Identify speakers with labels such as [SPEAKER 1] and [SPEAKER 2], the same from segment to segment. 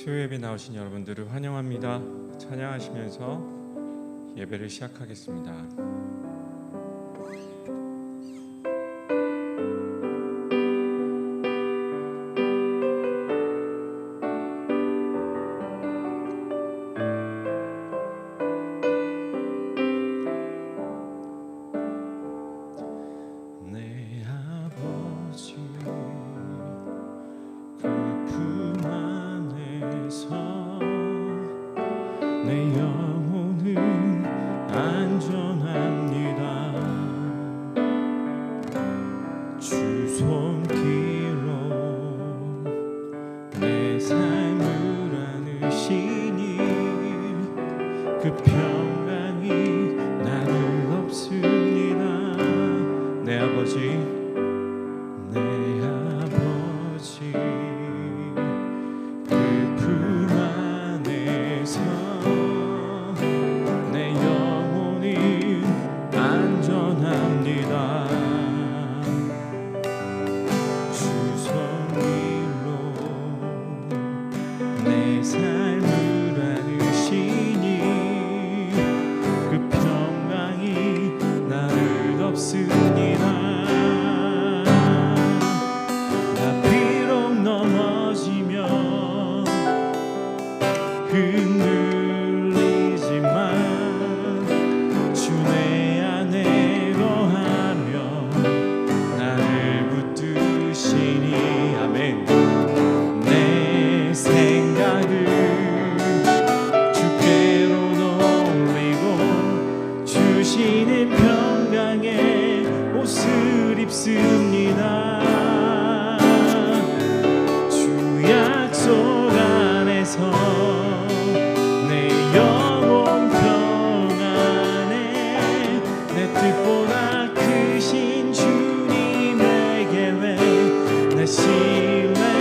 [SPEAKER 1] 교회 예배 나오신 여러분들을 환영합니다. 찬양하시면서 예배를 시작하겠습니다.
[SPEAKER 2] 그 평강이 나를 없습니다. 내 아버지 그 품 안에서 내 영혼이 안전합니다. 주 손 위로 내 삶을 없습니다. 나 비록 넘어지면 흔들리지만 주 내 안에 거하며 나를 붙드시니 아멘. 내 생각을 주께로 돌리고 주시는 평강에 옷을 입습니다. 주 약속 안에서 내 영혼 평안에 내 뜻보다 크신 주님의 계획 내 신뢰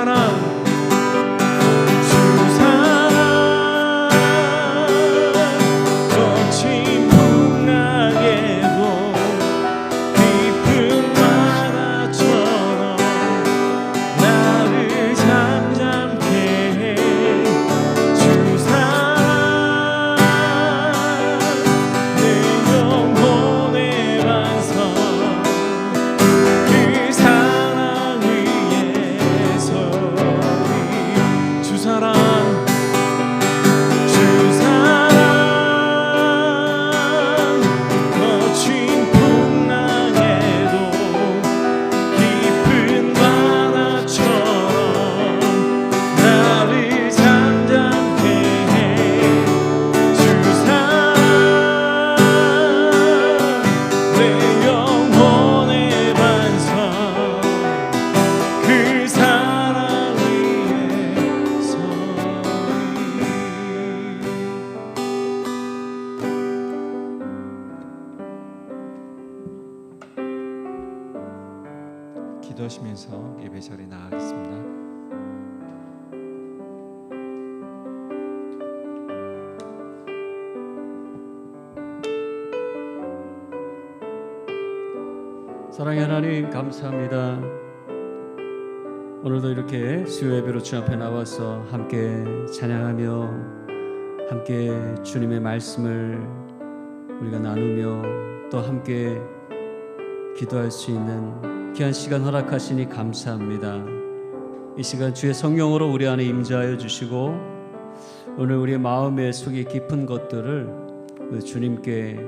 [SPEAKER 2] 사랑 주 사랑 거친 풍랑에도 깊은 바다처럼 나를 잠잠케 해 주 사랑 내 영혼의 반석 그 사랑 위에 서리 주 사랑 거친 풍랑에도 깊은 바다처럼 나를 잠잠케 해 주 사랑 내 영혼의 반석 그 사랑 위에 서리
[SPEAKER 1] 기도하시면서 예배 자리에 나아가겠습니다.
[SPEAKER 3] 사랑의 하나님 감사합니다. 오늘도 이렇게 수요 예배로 주 앞에 나와서 함께 찬양하며 함께 주님의 말씀을 우리가 나누며 또 함께 기도할 수 있는 귀한 시간 허락하시니 감사합니다. 이 시간 주의 성령으로 우리 안에 임재하여 주시고 오늘 우리의 마음의 속에 깊은 것들을 주님께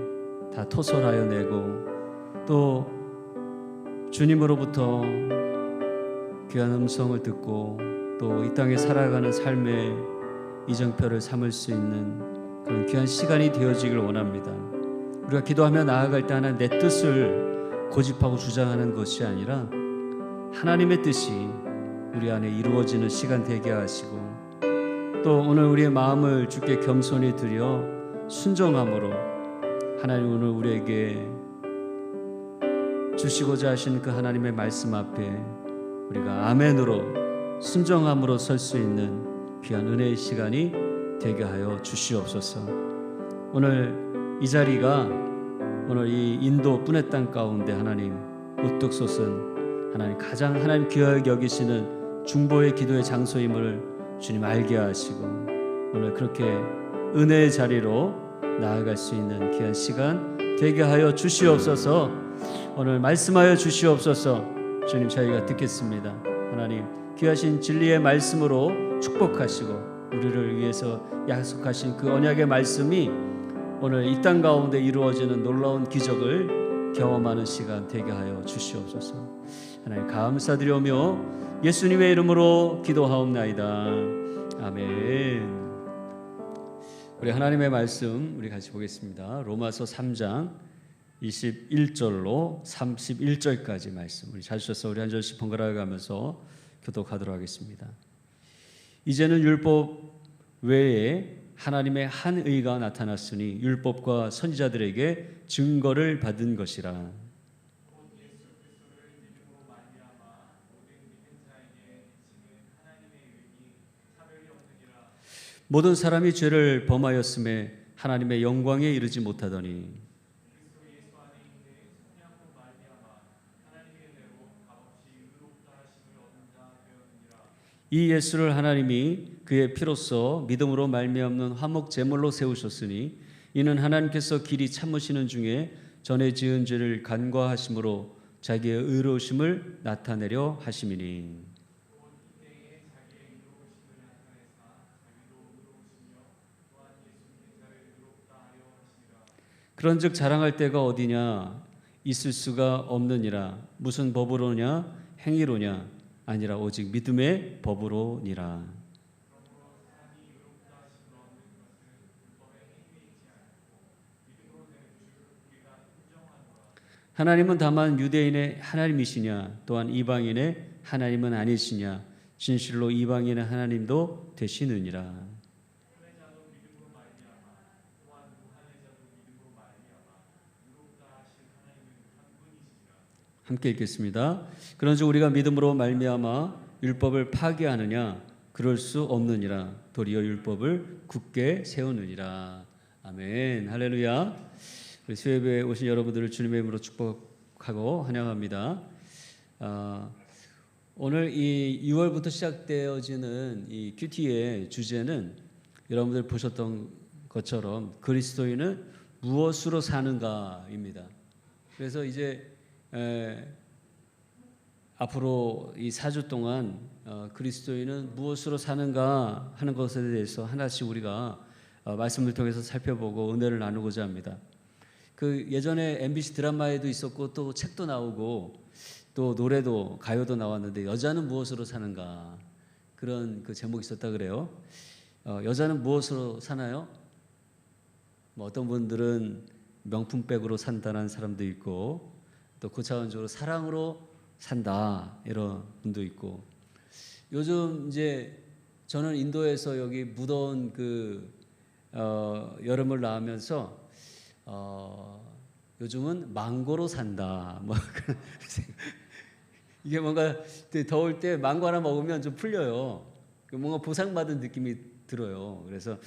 [SPEAKER 3] 다 토설하여 내고 또 주님으로부터 귀한 음성을 듣고 또 이 땅에 살아가는 삶의 이정표를 삼을 수 있는 그런 귀한 시간이 되어지길 원합니다. 우리가 기도하며 나아갈 때 하나 내 뜻을 고집하고 주장하는 것이 아니라 하나님의 뜻이 우리 안에 이루어지는 시간 되게 하시고 또 오늘 우리의 마음을 주께 겸손히 드려 순종함으로 하나님 오늘 우리에게 주시고자 하신 그 하나님의 말씀 앞에 우리가 아멘으로 순종함으로 설 수 있는 귀한 은혜의 시간이 되게 하여 주시옵소서. 오늘 이 자리가 오늘 이 인도 뿐의 땅 가운데 하나님 우뚝 솟은 하나님 가장 하나님 귀하게 여기시는 중보의 기도의 장소임을 주님 알게 하시고 오늘 그렇게 은혜의 자리로 나아갈 수 있는 귀한 시간 되게 하여 주시옵소서. 오늘 말씀하여 주시옵소서. 주님 저희가 듣겠습니다. 하나님 귀하신 진리의 말씀으로 축복하시고 우리를 위해서 약속하신 그 언약의 말씀이 오늘 이 땅 가운데 이루어지는 놀라운 기적을 경험하는 시간 되게 하여 주시옵소서. 하나님 감사드리오며 예수님의 이름으로 기도하옵나이다. 아멘. 우리 하나님의 말씀 우리 같이 보겠습니다. 로마서 3장 21절로 31절까지 말씀 우리 잘 주셔서 우리 한 절씩 번갈아 가면서 교독하도록 하겠습니다. 이제는 율법 외에 하나님의 한 의가 나타났으니 율법과 선지자들에게 증거를 받은 것이라. 모든 사람이 죄를 범하였음에 하나님의 영광에 이르지 못하더니 이 예수를 하나님이 그의 피로써 믿음으로 말미암는 화목 제물로 세우셨으니 이는 하나님께서 길이 참으시는 중에 전에 지은 죄를 간과하심으로 자기의 의로우심을 나타내려 하심이니. 그런즉 자랑할 때가 어디냐 있을 수가 없느니라. 무슨 법으로냐 행위로냐 아니라 오직 믿음의 법으로니라. 하나님은 다만 유대인의 하나님이시냐 또한 이방인의 하나님은 아니시냐 진실로 이방인의 하나님도 되시느니라. 함께 읽겠습니다. 그런즉 우리가 믿음으로 말미암아 율법을 파괴하느냐? 그럴 수 없느니라. 도리어 율법을 굳게 세우느니라. 아멘. 할렐루야. 우리 수요예배에 오신 여러분들을 주님의 이름으로 축복하고 환영합니다. 오늘 이 6월부터 시작되어지는 이 큐티의 주제는 여러분들 보셨던 것처럼 그리스도인은 무엇으로 사는가입니다. 그래서 이제 앞으로 이 4주 동안 그리스도인은 무엇으로 사는가 하는 것에 대해서 하나씩 우리가 말씀을 통해서 살펴보고 은혜를 나누고자 합니다. 그 예전에 MBC 드라마에도 있었고 또 책도 나오고 또 노래도 가요도 나왔는데 여자는 무엇으로 사는가 그런 그 제목이 있었다 그래요. 여자는 무엇으로 사나요? 뭐 어떤 분들은 명품백으로 산다는 사람도 있고 또 고차원적으로 사랑으로 산다 이런 분도 있고 요즘 이제 저는 인도에서 여기 무더운 그 여름을 나오면서 요즘은 망고로 산다 뭐 이게 뭔가 더울 때 망고 하나 먹으면 좀 풀려요. 뭔가 보상받은 느낌이 들어요. 그래서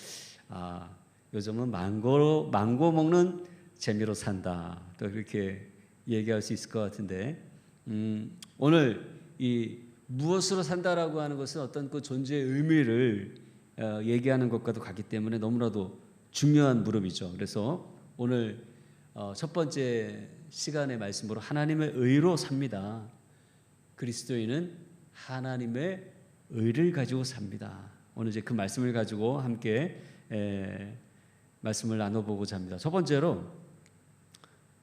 [SPEAKER 3] 요즘은 망고 먹는 재미로 산다. 또 이렇게 얘기할 수 있을 것 같은데 오늘 이 무엇으로 산다라고 하는 것은 어떤 그 존재의 의미를 얘기하는 것과도 같기 때문에 너무나도 중요한 물음이죠. 그래서 오늘 첫 번째 시간의 말씀으로 하나님의 의로 삽니다. 그리스도인은 하나님의 의를 가지고 삽니다. 오늘 이제 그 말씀을 가지고 함께 말씀을 나눠보고자 합니다. 첫 번째로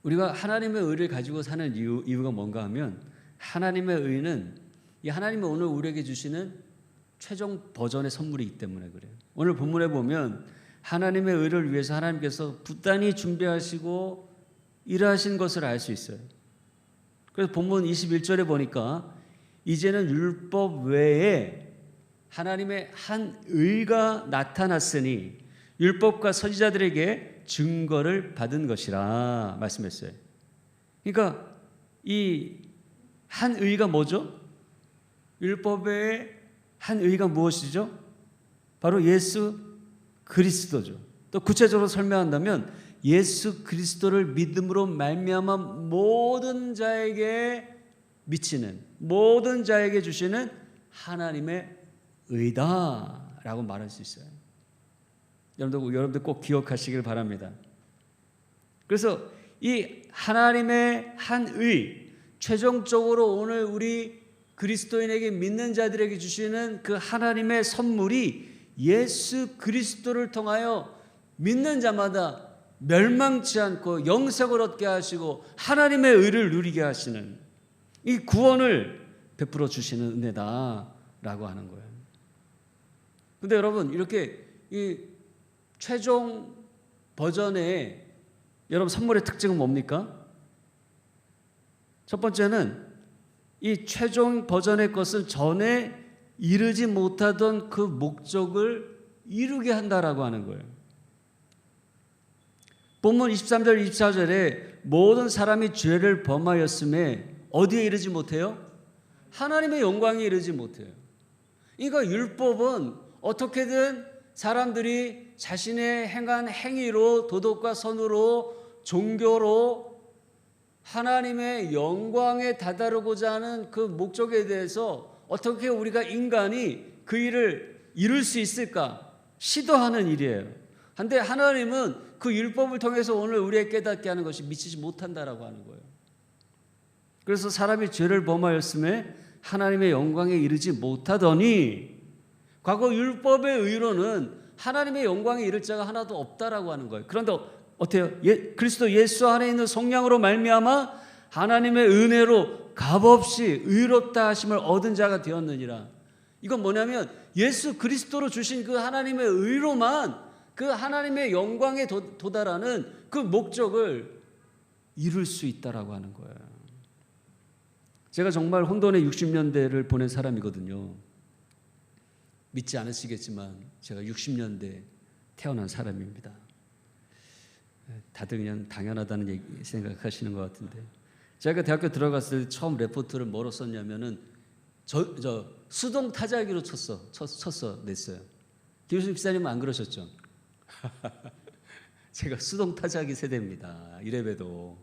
[SPEAKER 3] 우리가 하나님의 의를 가지고 사는 이유가 뭔가 하면 하나님의 의는 이 하나님이 오늘 우리에게 주시는 최종 버전의 선물이기 때문에 그래요. 오늘 본문에 보면 하나님의 의를 위해서 하나님께서 부단히 준비하시고 일하신 것을 알 수 있어요. 그래서 본문 21절에 보니까 이제는 율법 외에 하나님의 한 의가 나타났으니 율법과 선지자들에게 증거를 받은 것이라 말씀했어요. 그러니까 이 한 의가 뭐죠? 율법의 한 의가 무엇이죠? 바로 예수 그리스도죠. 또 구체적으로 설명한다면 예수 그리스도를 믿음으로 말미암아 모든 자에게 미치는 모든 자에게 주시는 하나님의 의다라고 말할 수 있어요. 여러분들 꼭 기억하시길 바랍니다. 그래서 이 하나님의 한 의, 최종적으로 오늘 우리 그리스도인에게 믿는 자들에게 주시는 그 하나님의 선물이 예수 그리스도를 통하여 믿는 자마다 멸망치 않고 영생을 얻게 하시고 하나님의 의를 누리게 하시는 이 구원을 베풀어 주시는 은혜다라고 하는 거예요. 근데 여러분 이렇게 이 최종 버전의 여러분 선물의 특징은 뭡니까? 첫 번째는 이 최종 버전의 것은 전에 이루지 못하던 그 목적을 이루게 한다라고 하는 거예요. 본문 23절 24절에 모든 사람이 죄를 범하였음에 어디에 이르지 못해요? 하나님의 영광에 이르지 못해요. 그러니까 율법은 어떻게든 사람들이 자신의 행한 행위로 도덕과 선으로 종교로 하나님의 영광에 다다르고자 하는 그 목적에 대해서 어떻게 우리가 인간이 그 일을 이룰 수 있을까 시도하는 일이에요. 그런데 하나님은 그 율법을 통해서 오늘 우리에게 깨닫게 하는 것이 미치지 못한다라고 하는 거예요. 그래서 사람이 죄를 범하였음에 하나님의 영광에 이르지 못하더니 과거 율법의 의로는 하나님의 영광에 이를 자가 하나도 없다라고 하는 거예요. 그런데 어때요? 그리스도 예수 안에 있는 성령으로 말미암아 하나님의 은혜로 값없이 의롭다 하심을 얻은 자가 되었느니라. 이건 뭐냐면 예수 그리스도로 주신 그 하나님의 의로만 그 하나님의 영광에 도달하는 그 목적을 이룰 수 있다라고 하는 거예요. 제가 정말 혼돈의 60년대를 보낸 사람이거든요. 믿지 않으시겠지만 제가 60년대 태어난 사람입니다. 다들 그냥 당연하다는 얘기 생각하시는 것 같은데 제가 대학교 들어갔을 때 처음 레포트를 뭐로 썼냐면은 저 수동 타자기로 쳤어 냈어요. 김수진 집사님은 안 그러셨죠? 제가 수동 타자기 세대입니다. 이래봬도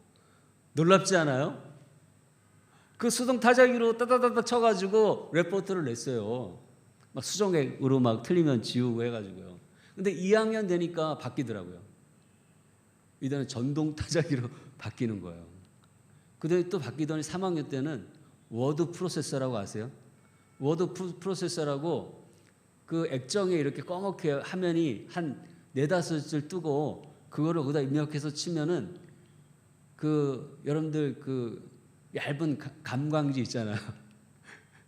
[SPEAKER 3] 놀랍지 않아요? 그 수동 타자기로 따다다다 쳐가지고 레포트를 냈어요. 막 수정액으로 막 틀리면 지우고 해가지고요. 근데 2학년 되니까 바뀌더라고요. 이제는 전동 타자기로 바뀌는 거예요. 그다음에 또 바뀌더니 3학년 때는 워드 프로세서라고 아세요? 워드 프로세서라고 그 액정에 이렇게 검게 화면이 한 4-5줄 뜨고 그거를 거기다 입력해서 치면은 그 여러분들 그 얇은 감광지 있잖아요.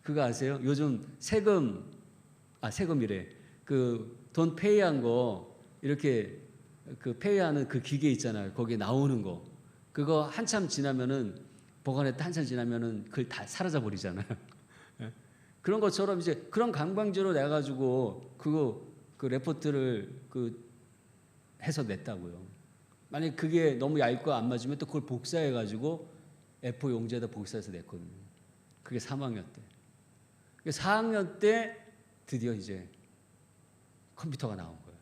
[SPEAKER 3] 그거 아세요? 요즘 세금이래. 그 돈 페이한 거 이렇게 그 페이하는 그 기계 있잖아요. 거기에 나오는 거. 그거 한참 지나면은 보관했다 한참 지나면은 그걸 다 사라져 버리잖아요. 그런 것처럼 이제 그런 감광지로 내 가지고 그 레포트를 해서 냈다고요. 만약 그게 너무 얇고 안 맞으면 또 그걸 복사해 가지고 A4 용지에다 복사해서 냈거든요. 그게 3학년 때. 4학년 때 드디어 이제 컴퓨터가 나온 거예요.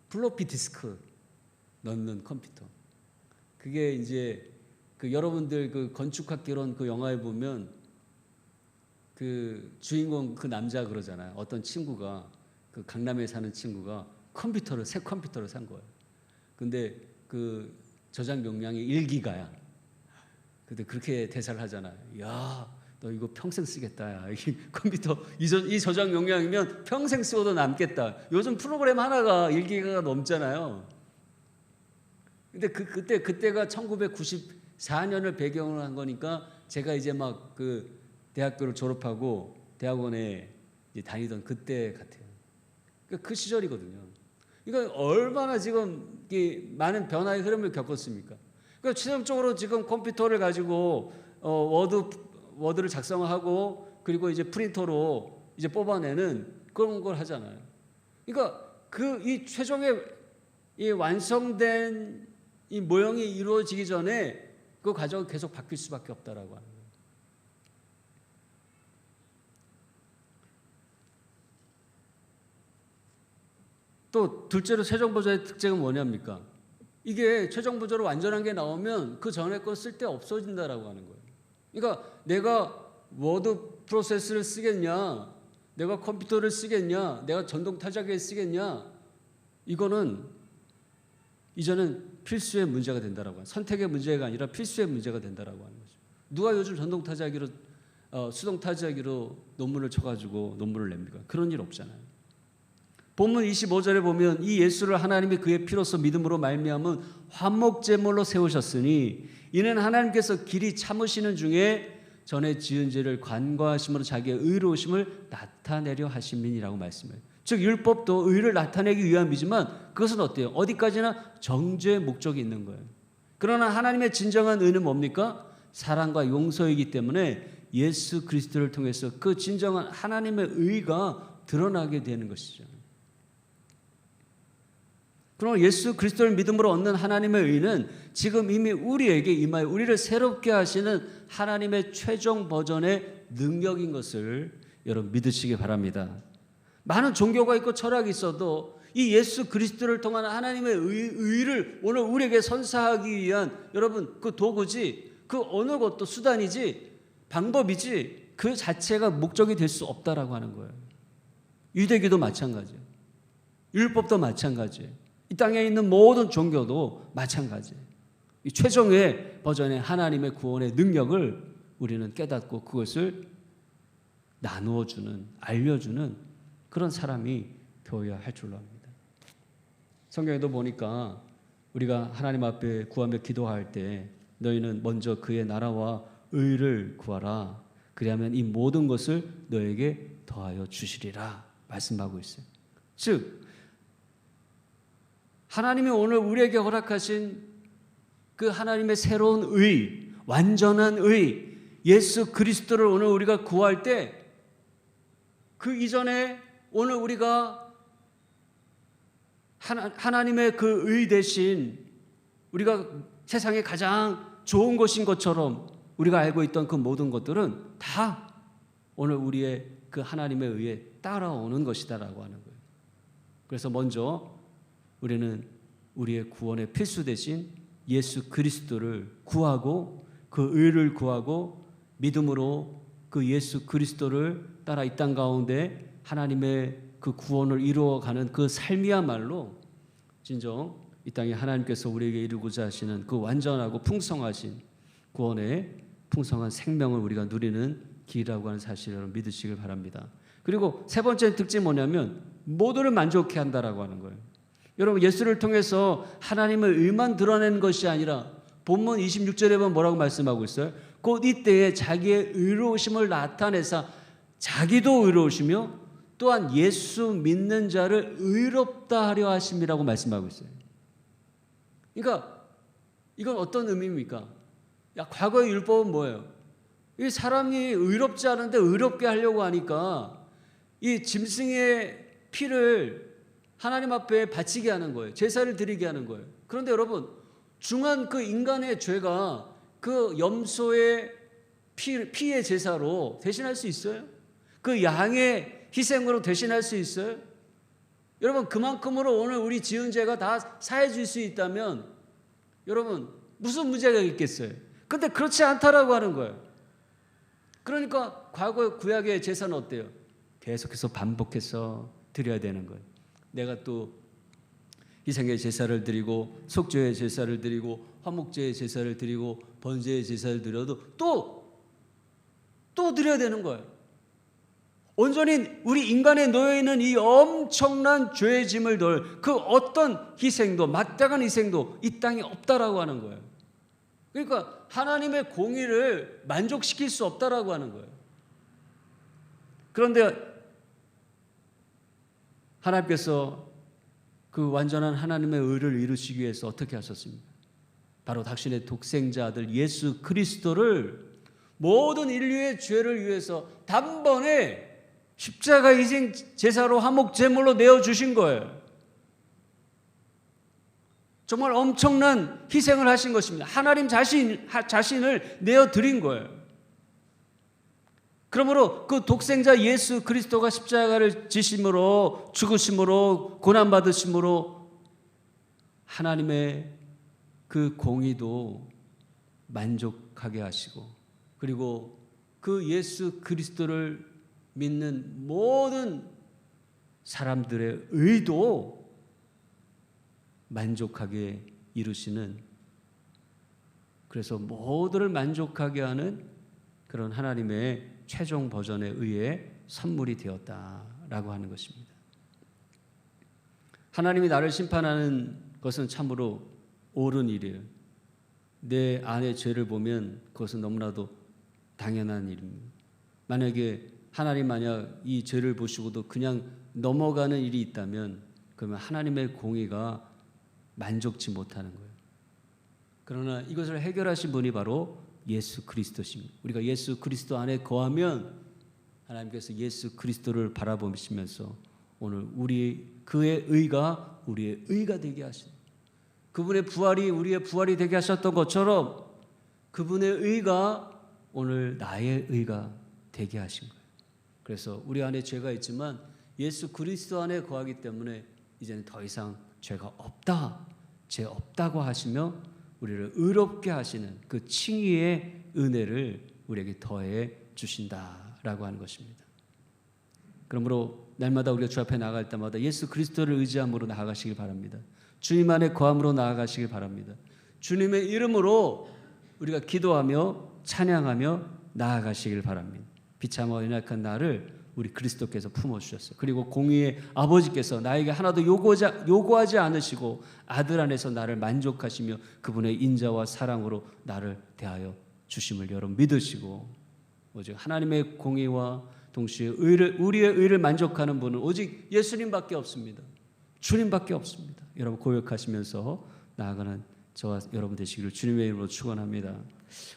[SPEAKER 3] 플로피 디스크 넣는 컴퓨터. 그게 이제 그 여러분들 그 건축학개론 그 영화에 보면 그 주인공 그 남자 그러잖아요. 어떤 친구가 그 강남에 사는 친구가 새 컴퓨터를 산 거예요. 근데 그 저장 용량이 1기가야. 근데 그렇게 대사를 하잖아요. 야, 너 이거 평생 쓰겠다. 야. 이 컴퓨터 이 저장 용량이면 평생 쓰고도 남겠다. 요즘 프로그램 하나가 1기가가 넘잖아요. 근데 그때가 1994년을 배경으로 한 거니까 제가 이제 막 그 대학교를 졸업하고 대학원에 이제 다니던 그때 같아요. 그 시절이거든요. 그러니까 얼마나 지금 많은 변화의 흐름을 겪었습니까? 그러니까 최종적으로 지금 컴퓨터를 가지고 워드를 작성하고 그리고 이제 프린터로 이제 뽑아내는 그런 걸 하잖아요. 그러니까 이 최종의 이 완성된 이 모형이 이루어지기 전에 그 과정은 계속 바뀔 수밖에 없다라고 하는 거예요. 또 둘째로 최종 보조의 특징은 뭐냐입니까? 이게 최종 보조로 완전한 게 나오면 그 전에 거 쓸 때 없어진다라고 하는 거예요. 그러니까 내가 워드 프로세스를 쓰겠냐, 내가 컴퓨터를 쓰겠냐, 내가 전동 타자기를 쓰겠냐, 이거는 이제는 필수의 문제가 된다라고 하는, 선택의 문제가 아니라 필수의 문제가 된다라고 하는 거죠. 누가 요즘 전동 타자기로 수동 타자기로 논문을 쳐가지고 논문을 냅니까? 그런 일 없잖아요. 본문 25절에 보면 이 예수를 하나님이 그의 피로써 믿음으로 말미암은 화목제물로 세우셨으니 이는 하나님께서 길이 참으시는 중에 전에 지은 죄를 간과하심으로 자기의 의로우심을 나타내려 하심이라고 말씀해요. 즉 율법도 의를 나타내기 위함이지만 그것은 어때요? 어디까지나 정죄의 목적이 있는 거예요. 그러나 하나님의 진정한 의는 뭡니까? 사랑과 용서이기 때문에 예수 그리스도를 통해서 그 진정한 하나님의 의가 드러나게 되는 것이죠. 그럼 예수 그리스도를 믿음으로 얻는 하나님의 의는 지금 이미 우리에게 임하여 우리를 새롭게 하시는 하나님의 최종 버전의 능력인 것을 여러분 믿으시기 바랍니다. 많은 종교가 있고 철학이 있어도 이 예수 그리스도를 통한 하나님의 의를 오늘 우리에게 선사하기 위한 여러분 그 도구지, 그 어느 것도 수단이지 방법이지 그 자체가 목적이 될 수 없다라고 하는 거예요. 유대교도 마찬가지예요. 율법도 마찬가지예요. 이 땅에 있는 모든 종교도 마찬가지예요. 이 최종의 버전의 하나님의 구원의 능력을 우리는 깨닫고 그것을 나누어주는, 알려주는 그런 사람이 되어야 할 줄로 압니다. 성경에도 보니까 우리가 하나님 앞에 구하며 기도할 때 너희는 먼저 그의 나라와 의를 구하라. 그리하면 이 모든 것을 너에게 더하여 주시리라 말씀하고 있어요. 즉 하나님이 오늘 우리에게 허락하신 그 하나님의 새로운 의, 완전한 의, 예수 그리스도를 오늘 우리가 구할 때 그 이전에 오늘 우리가 하나님의 그 의 대신 우리가 세상에 가장 좋은 것인 것처럼 우리가 알고 있던 그 모든 것들은 다 오늘 우리의 그 하나님의 의에 따라오는 것이다라고 하는 거예요. 그래서 먼저 우리는 우리의 구원의 필수 대신 예수 그리스도를 구하고 그 의를 구하고 믿음으로 그 예수 그리스도를 따라 이 땅 가운데 하나님의 그 구원을 이루어가는 그 삶이야말로 진정 이 땅에 하나님께서 우리에게 이루고자 하시는 그 완전하고 풍성하신 구원의 풍성한 생명을 우리가 누리는 길이라고 하는 사실을 믿으시길 바랍니다. 그리고 세 번째 특징이 뭐냐면 모두를 만족해 한다라고 하는 거예요. 여러분, 예수를 통해서 하나님의 의만 드러내는 것이 아니라 본문 26절에 보면 뭐라고 말씀하고 있어요? 곧 이때에 자기의 의로우심을 나타내사 자기도 의로우시며 또한 예수 믿는 자를 의롭다 하려 하심이라고 말씀하고 있어요. 그러니까 이건 어떤 의미입니까? 과거의 율법은 뭐예요? 이 사람이 의롭지 않은데 의롭게 하려고 하니까 이 짐승의 피를 하나님 앞에 바치게 하는 거예요. 제사를 드리게 하는 거예요. 그런데 여러분, 중한 그 인간의 죄가 그 염소의 피의 제사로 대신할 수 있어요? 그 양의 희생으로 대신할 수 있어요? 여러분, 그만큼으로 오늘 우리 지은 죄가 다 사해질 수 있다면 여러분 무슨 문제가 있겠어요? 근데 그렇지 않다라고 하는 거예요. 그러니까 과거 구약의 제사는 어때요? 계속해서 반복해서 드려야 되는 거예요. 내가 또 희생의 제사를 드리고 속죄의 제사를 드리고 화목제의 제사를 드리고 번제의 제사를 드려도 또 드려야 되는 거예요. 온전히 우리 인간에 놓여있는 이 엄청난 죄의 짐을 덜 그 어떤 희생도 마땅한 희생도 이 땅에 없다라고 하는 거예요. 그러니까 하나님의 공의를 만족시킬 수 없다라고 하는 거예요. 그런데 하나님께서 그 완전한 하나님의 의를 이루시기 위해서 어떻게 하셨습니까? 바로 당신의 독생자 아들 예수 그리스도를 모든 인류의 죄를 위해서 단번에 십자가 희생 제사로 화목 제물로 내어 주신 거예요. 정말 엄청난 희생을 하신 것입니다. 하나님 자신을 내어 드린 거예요. 그러므로 그 독생자 예수 그리스도가 십자가를 지심으로 죽으심으로 고난받으심으로 하나님의 그 공의도 만족하게 하시고 그리고 그 예수 그리스도를 믿는 모든 사람들의 의도 만족하게 이루시는, 그래서 모두를 만족하게 하는 그런 하나님의 최종 버전에 의해 선물이 되었다라고 하는 것입니다. 하나님이 나를 심판하는 것은 참으로 옳은 일이에요. 내 안의 죄를 보면 그것은 너무나도 당연한 일입니다. 만약에 하나님 만약 이 죄를 보시고도 그냥 넘어가는 일이 있다면 그러면 하나님의 공의가 만족치 못하는 거예요. 그러나 이것을 해결하신 분이 바로 예수 그리스도십니다. 우리가 예수 그리스도 안에 거하면 하나님께서 예수 그리스도를 바라보시면서 오늘 그의 의가 우리의 의가 되게 하시는, 그분의 부활이 우리의 부활이 되게 하셨던 것처럼 그분의 의가 오늘 나의 의가 되게 하신 거예요. 그래서 우리 안에 죄가 있지만 예수 그리스도 안에 거하기 때문에 이제는 더 이상 죄가 없다, 죄 없다고 하시며 우리를 의롭게 하시는 그 칭의의 은혜를 우리에게 더해 주신다라고 하는 것입니다. 그러므로 날마다 우리가 주 앞에 나아갈 때마다 예수 그리스도를 의지함으로 나아가시길 바랍니다. 주님 안에 거함으로 나아가시길 바랍니다. 주님의 이름으로 우리가 기도하며 찬양하며 나아가시길 바랍니다. 비참하고 연약한 나를 우리 그리스도께서 품어주셨어요. 그리고 공의의 아버지께서 나에게 하나도 요구하지 않으시고 아들 안에서 나를 만족하시며 그분의 인자와 사랑으로 나를 대하여 주심을 여러분 믿으시고, 오직 하나님의 공의와 동시에 우리의 의를 만족하는 분은 오직 예수님밖에 없습니다. 주님밖에 없습니다. 여러분 고백하시면서 나아가는 저와 여러분 되시기를 주님의 이름으로 축원합니다.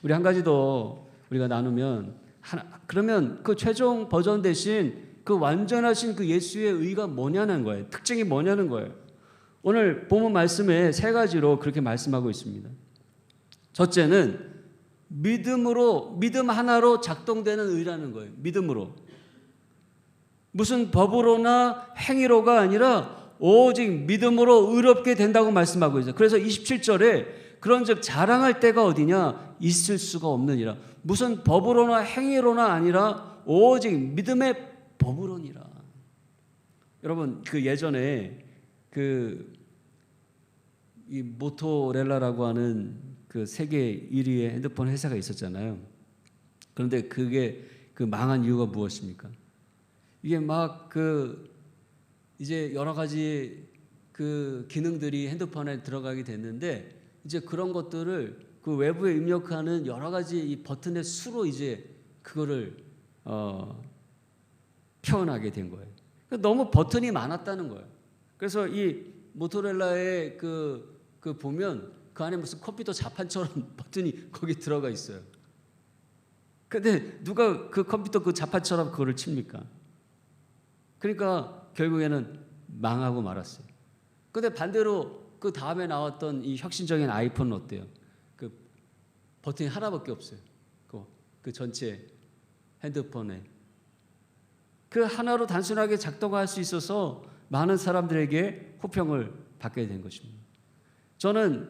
[SPEAKER 3] 우리 한 가지 더 우리가 나누면 그러면 그 최종 버전 대신 그 완전하신 그 예수의 의가 뭐냐는 거예요. 특징이 뭐냐는 거예요. 오늘 본문 말씀에 세 가지로 그렇게 말씀하고 있습니다. 첫째는 믿음으로, 믿음 하나로 작동되는 의라는 거예요. 믿음으로. 무슨 법으로나 행위로가 아니라 오직 믿음으로 의롭게 된다고 말씀하고 있어요. 그래서 27절에 그런즉 자랑할 때가 어디냐? 있을 수가 없느니라. 무슨 법으로나 행위로나 아니라 오직 믿음의 법으로니라. 여러분, 그 예전에 이 모토렐라라고 하는 그 세계 1위의 핸드폰 회사가 있었잖아요. 그런데 그게 그 망한 이유가 무엇입니까? 이게 막 이제 여러 가지 그 기능들이 핸드폰에 들어가게 됐는데 이제 그런 것들을 그 외부에 입력하는 여러 가지 이 버튼의 수로 이제 그거를 표현하게 된 거예요. 너무 버튼이 많았다는 거예요. 그래서 이 모토렐라의 그 보면 그 안에 무슨 컴퓨터 자판처럼 버튼이 거기 들어가 있어요. 근데 누가 그 컴퓨터 그 자판처럼 그거를 칩니까? 그러니까 결국에는 망하고 말았어요. 근데 반대로 그 다음에 나왔던 이 혁신적인 아이폰은 어때요? 그 버튼이 하나밖에 없어요. 그 전체 핸드폰에 그 하나로 단순하게 작동할 수 있어서 많은 사람들에게 호평을 받게 된 것입니다. 저는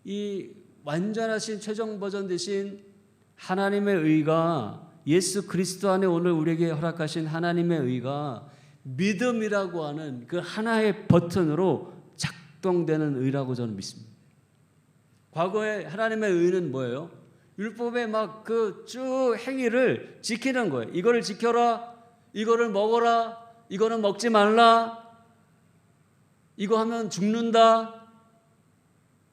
[SPEAKER 3] 이 완전하신 최종 버전 되신 하나님의 의가, 예수 그리스도 안에 오늘 우리에게 허락하신 하나님의 의가 믿음이라고 하는 그 하나의 버튼으로 작동되는 의라고 저는 믿습니다. 과거에 하나님의 의는 뭐예요? 율법의 막 그 쭉 행위를 지키는 거예요. 이거를 지켜라, 이거를 먹어라, 이거는 먹지 말라, 이거 하면 죽는다.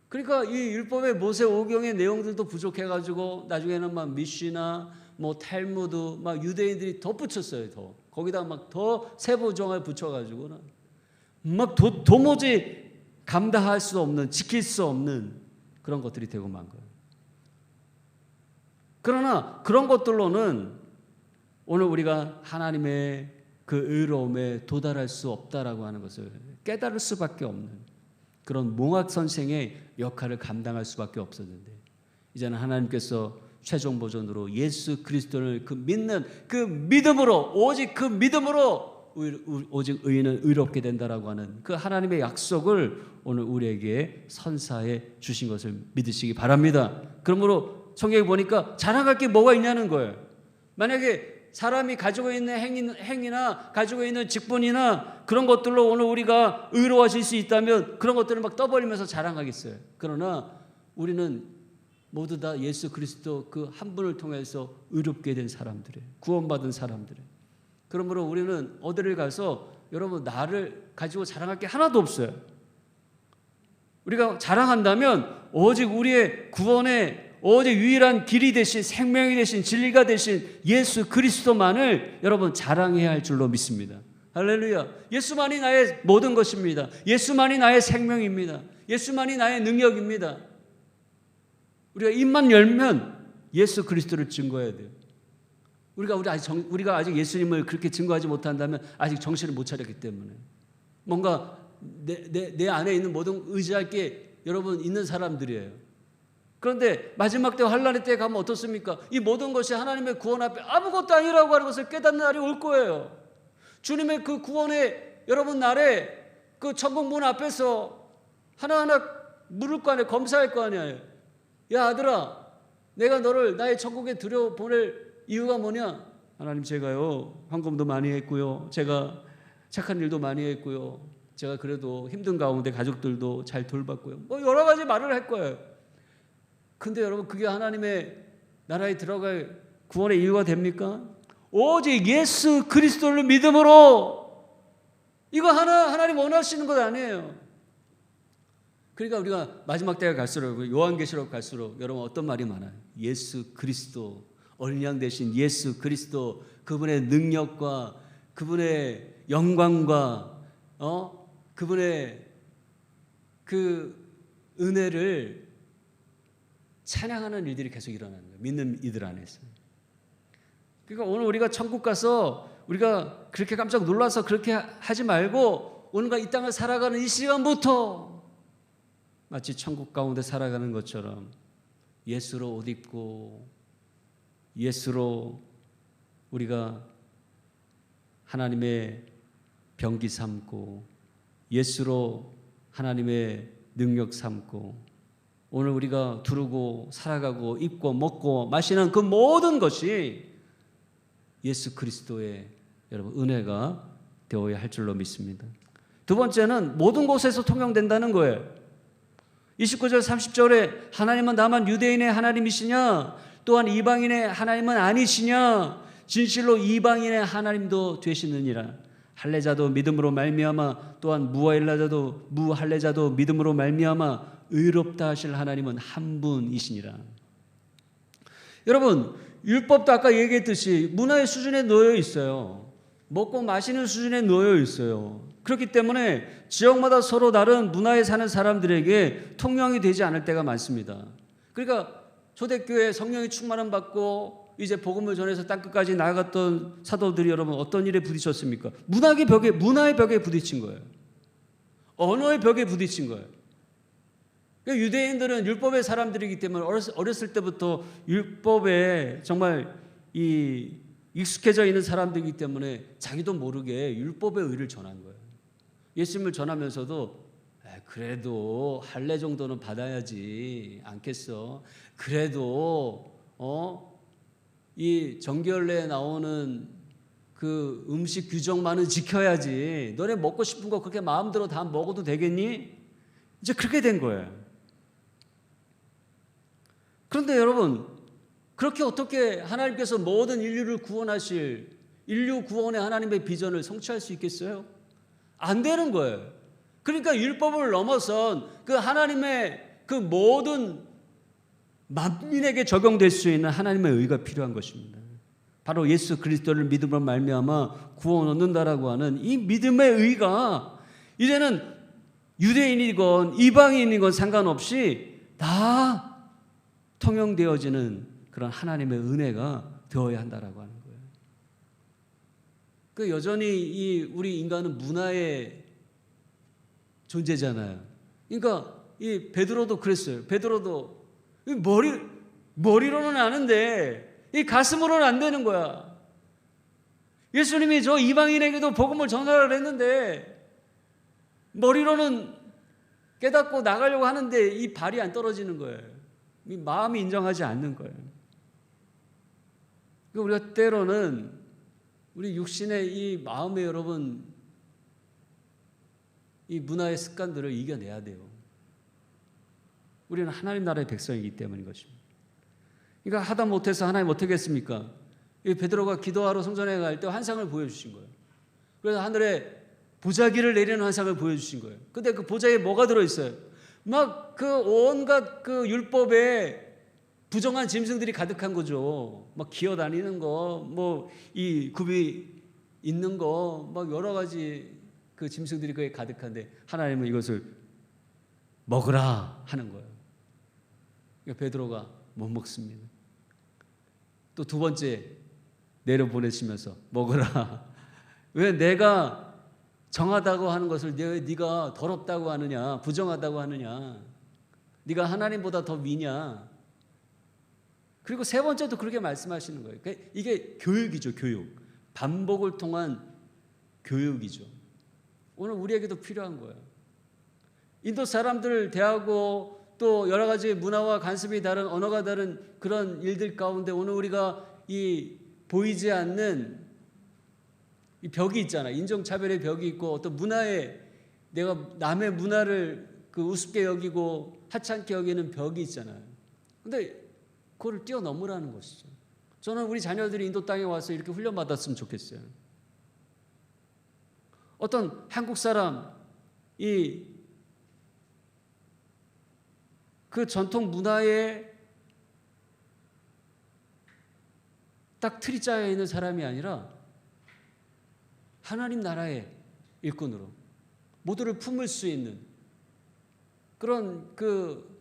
[SPEAKER 3] 그러니까 이 율법의 모세오경의 내용들도 부족해가지고 나중에는 막 미시나 뭐 탈무드 막 유대인들이 더 붙였어요. 더 거기다 막 더 세부정을 붙여가지고는 막 도무지 감당할 수 없는, 지킬 수 없는 그런 것들이 되고 만 거예요. 그러나 그런 것들로는 오늘 우리가 하나님의 그 의로움에 도달할 수 없다라고 하는 것을 깨달을 수밖에 없는 그런 몽학 선생의 역할을 감당할 수밖에 없었는데, 이제는 하나님께서 최종 버전으로 예수 그리스도를 그 믿는 그 믿음으로, 오직 그 믿음으로 오직 의인은 의롭게 된다라고 하는 그 하나님의 약속을 오늘 우리에게 선사해 주신 것을 믿으시기 바랍니다. 그러므로 성경에 보니까 자랑할 게 뭐가 있냐는 거예요. 만약에 사람이 가지고 있는 행위나 가지고 있는 직분이나 그런 것들로 오늘 우리가 의로워질 수 있다면 그런 것들을 막 떠벌리면서 자랑하겠어요. 그러나 우리는 모두 다 예수 그리스도 그 한 분을 통해서 의롭게 된 사람들이에요. 구원받은 사람들이에요. 그러므로 우리는 어디를 가서 여러분 나를 가지고 자랑할 게 하나도 없어요. 우리가 자랑한다면 오직 우리의 구원의 오직 유일한 길이 되신, 생명이 되신, 진리가 되신 예수 그리스도만을 여러분 자랑해야 할 줄로 믿습니다. 할렐루야. 예수만이 나의 모든 것입니다. 예수만이 나의 생명입니다. 예수만이 나의 능력입니다. 우리가 입만 열면 예수 그리스도를 증거해야 돼요. 우리가 아직 예수님을 그렇게 증거하지 못한다면 아직 정신을 못 차렸기 때문에 뭔가 내 안에 있는 모든 의지할 게 여러분 있는 사람들이에요. 그런데 마지막 때 환난의 때에 가면 어떻습니까? 이 모든 것이 하나님의 구원 앞에 아무것도 아니라고 하는 것을 깨닫는 날이 올 거예요. 주님의 그 구원의 여러분 날에 그 천국 문 앞에서 하나하나 물을 거 아니에요. 검사할 거 아니에요. 야 아들아, 내가 너를 나의 천국에 들여보낼 이유가 뭐냐? 하나님, 제가요 헌금도 많이 했고요, 제가 착한 일도 많이 했고요, 제가 그래도 힘든 가운데 가족들도 잘 돌봤고요, 뭐 여러 가지 말을 할 거예요. 근데 여러분 그게 하나님의 나라에 들어갈 구원의 이유가 됩니까? 오직 예수 그리스도를 믿음으로. 이거 하나님 원하시는 것 아니에요. 그러니까 우리가 마지막 때가 갈수록, 요한계시록 갈수록 여러분 어떤 말이 많아요? 예수 그리스도, 어린 양 되신 예수 그리스도, 그분의 능력과 그분의 영광과 그분의 그 은혜를 찬양하는 일들이 계속 일어나는 거예요. 믿는 이들 안에서. 그러니까 오늘 우리가 천국 가서 우리가 그렇게 깜짝 놀라서 그렇게 하지 말고 오늘과 이 땅을 살아가는 이 시간부터 마치 천국 가운데 살아가는 것처럼 예수로 옷 입고 예수로 우리가 하나님의 병기 삼고 예수로 하나님의 능력 삼고 오늘 우리가 두르고 살아가고 입고 먹고 마시는 그 모든 것이 예수 그리스도의 여러분 은혜가 되어야 할 줄로 믿습니다. 두 번째는 모든 곳에서 통용된다는 거예요. 29절 30절에 하나님은 다만 유대인의 하나님이시냐 또한 이방인의 하나님은 아니시냐 진실로 이방인의 하나님도 되시느니라. 할례자도 믿음으로 말미암아 또한 무할례자도 믿음으로 말미암아 의롭다 하실 하나님은 한 분이시니라. 여러분 율법도 아까 얘기했듯이 문화의 수준에 놓여 있어요. 먹고 마시는 수준에 놓여 있어요. 그렇기 때문에 지역마다 서로 다른 문화에 사는 사람들에게 통용이 되지 않을 때가 많습니다. 그러니까 초대교회 성령의 충만함 받고 이제 복음을 전해서 땅끝까지 나아갔던 사도들이 여러분 어떤 일에 부딪혔습니까? 문화의 벽에 부딪힌 거예요. 언어의 벽에 부딪힌 거예요. 그러니까 유대인들은 율법의 사람들이기 때문에 어렸을 때부터 율법에 정말 익숙해져 있는 사람들이기 때문에 자기도 모르게 율법의 의를 전한 거예요. 예수님을 전하면서도 그래도 할례 정도는 받아야지 않겠어. 그래도 이 정결례에 나오는 그 음식 규정만은 지켜야지. 너네 먹고 싶은 거 그렇게 마음대로 다 먹어도 되겠니? 이제 그렇게 된 거예요. 그런데 여러분 그렇게 어떻게 하나님께서 모든 인류를 구원하실 인류 구원의 하나님의 비전을 성취할 수 있겠어요? 안 되는 거예요. 그러니까 율법을 넘어선 그 하나님의 그 모든 만민에게 적용될 수 있는 하나님의 의가 필요한 것입니다. 바로 예수 그리스도를 믿음으로 말미암아 구원 얻는다라고 하는 이 믿음의 의가 이제는 유대인이건 이방인이건 상관없이 다 통용되어지는 그런 하나님의 은혜가 되어야 한다라고 하는 거예요. 그 여전히 우리 인간은 문화의 존재잖아요. 그러니까 이 베드로도 그랬어요. 베드로도 머리로는 아는데 이 가슴으로는 안 되는 거야. 예수님이 저 이방인에게도 복음을 전하라고 했는데 머리로는 깨닫고 나가려고 하는데 이 발이 안 떨어지는 거예요. 이 마음이 인정하지 않는 거예요. 우리가 때로는 우리 육신의 이 마음에 여러분 이 문화의 습관들을 이겨내야 돼요. 우리는 하나님 나라의 백성이기 때문인 것입니다. 그러니까 하다 못해서 하나님 어떻게 했습니까? 이 베드로가 기도하러 성전에 갈 때 환상을 보여주신 거예요. 그래서 하늘에 보자기를 내리는 환상을 보여주신 거예요. 근데 그 보자기에 뭐가 들어있어요? 막 그 온갖 그 율법에 부정한 짐승들이 가득한 거죠. 막 기어다니는 거, 뭐 이 굽이 있는 거, 막 여러 가지 그 짐승들이 그에 가득한데 하나님은 이것을 먹으라 하는 거예요. 그러니까 베드로가 못 먹습니다. 또 두 번째 내려보내시면서 먹으라. 왜 내가 정하다고 하는 것을 네가 더럽다고 하느냐, 부정하다고 하느냐, 네가 하나님보다 더 위냐. 그리고 세 번째도 그렇게 말씀하시는 거예요. 그러니까 이게 교육이죠. 교육. 반복을 통한 교육이죠. 오늘 우리에게도 필요한 거예요. 인도 사람들을 대하고 또 여러 가지 문화와 관습이 다른 언어가 다른 그런 일들 가운데 오늘 우리가 이 보이지 않는 이 벽이 있잖아. 인종차별의 벽이 있고 어떤 문화에 내가 남의 문화를 그 우습게 여기고 하찮게 여기는 벽이 있잖아요. 근데 그걸 뛰어넘으라는 것이죠. 저는 우리 자녀들이 인도 땅에 와서 이렇게 훈련받았으면 좋겠어요. 어떤 한국 사람 그 전통 문화에 딱 틀이 짜여 있는 사람이 아니라 하나님 나라의 일꾼으로 모두를 품을 수 있는 그런 그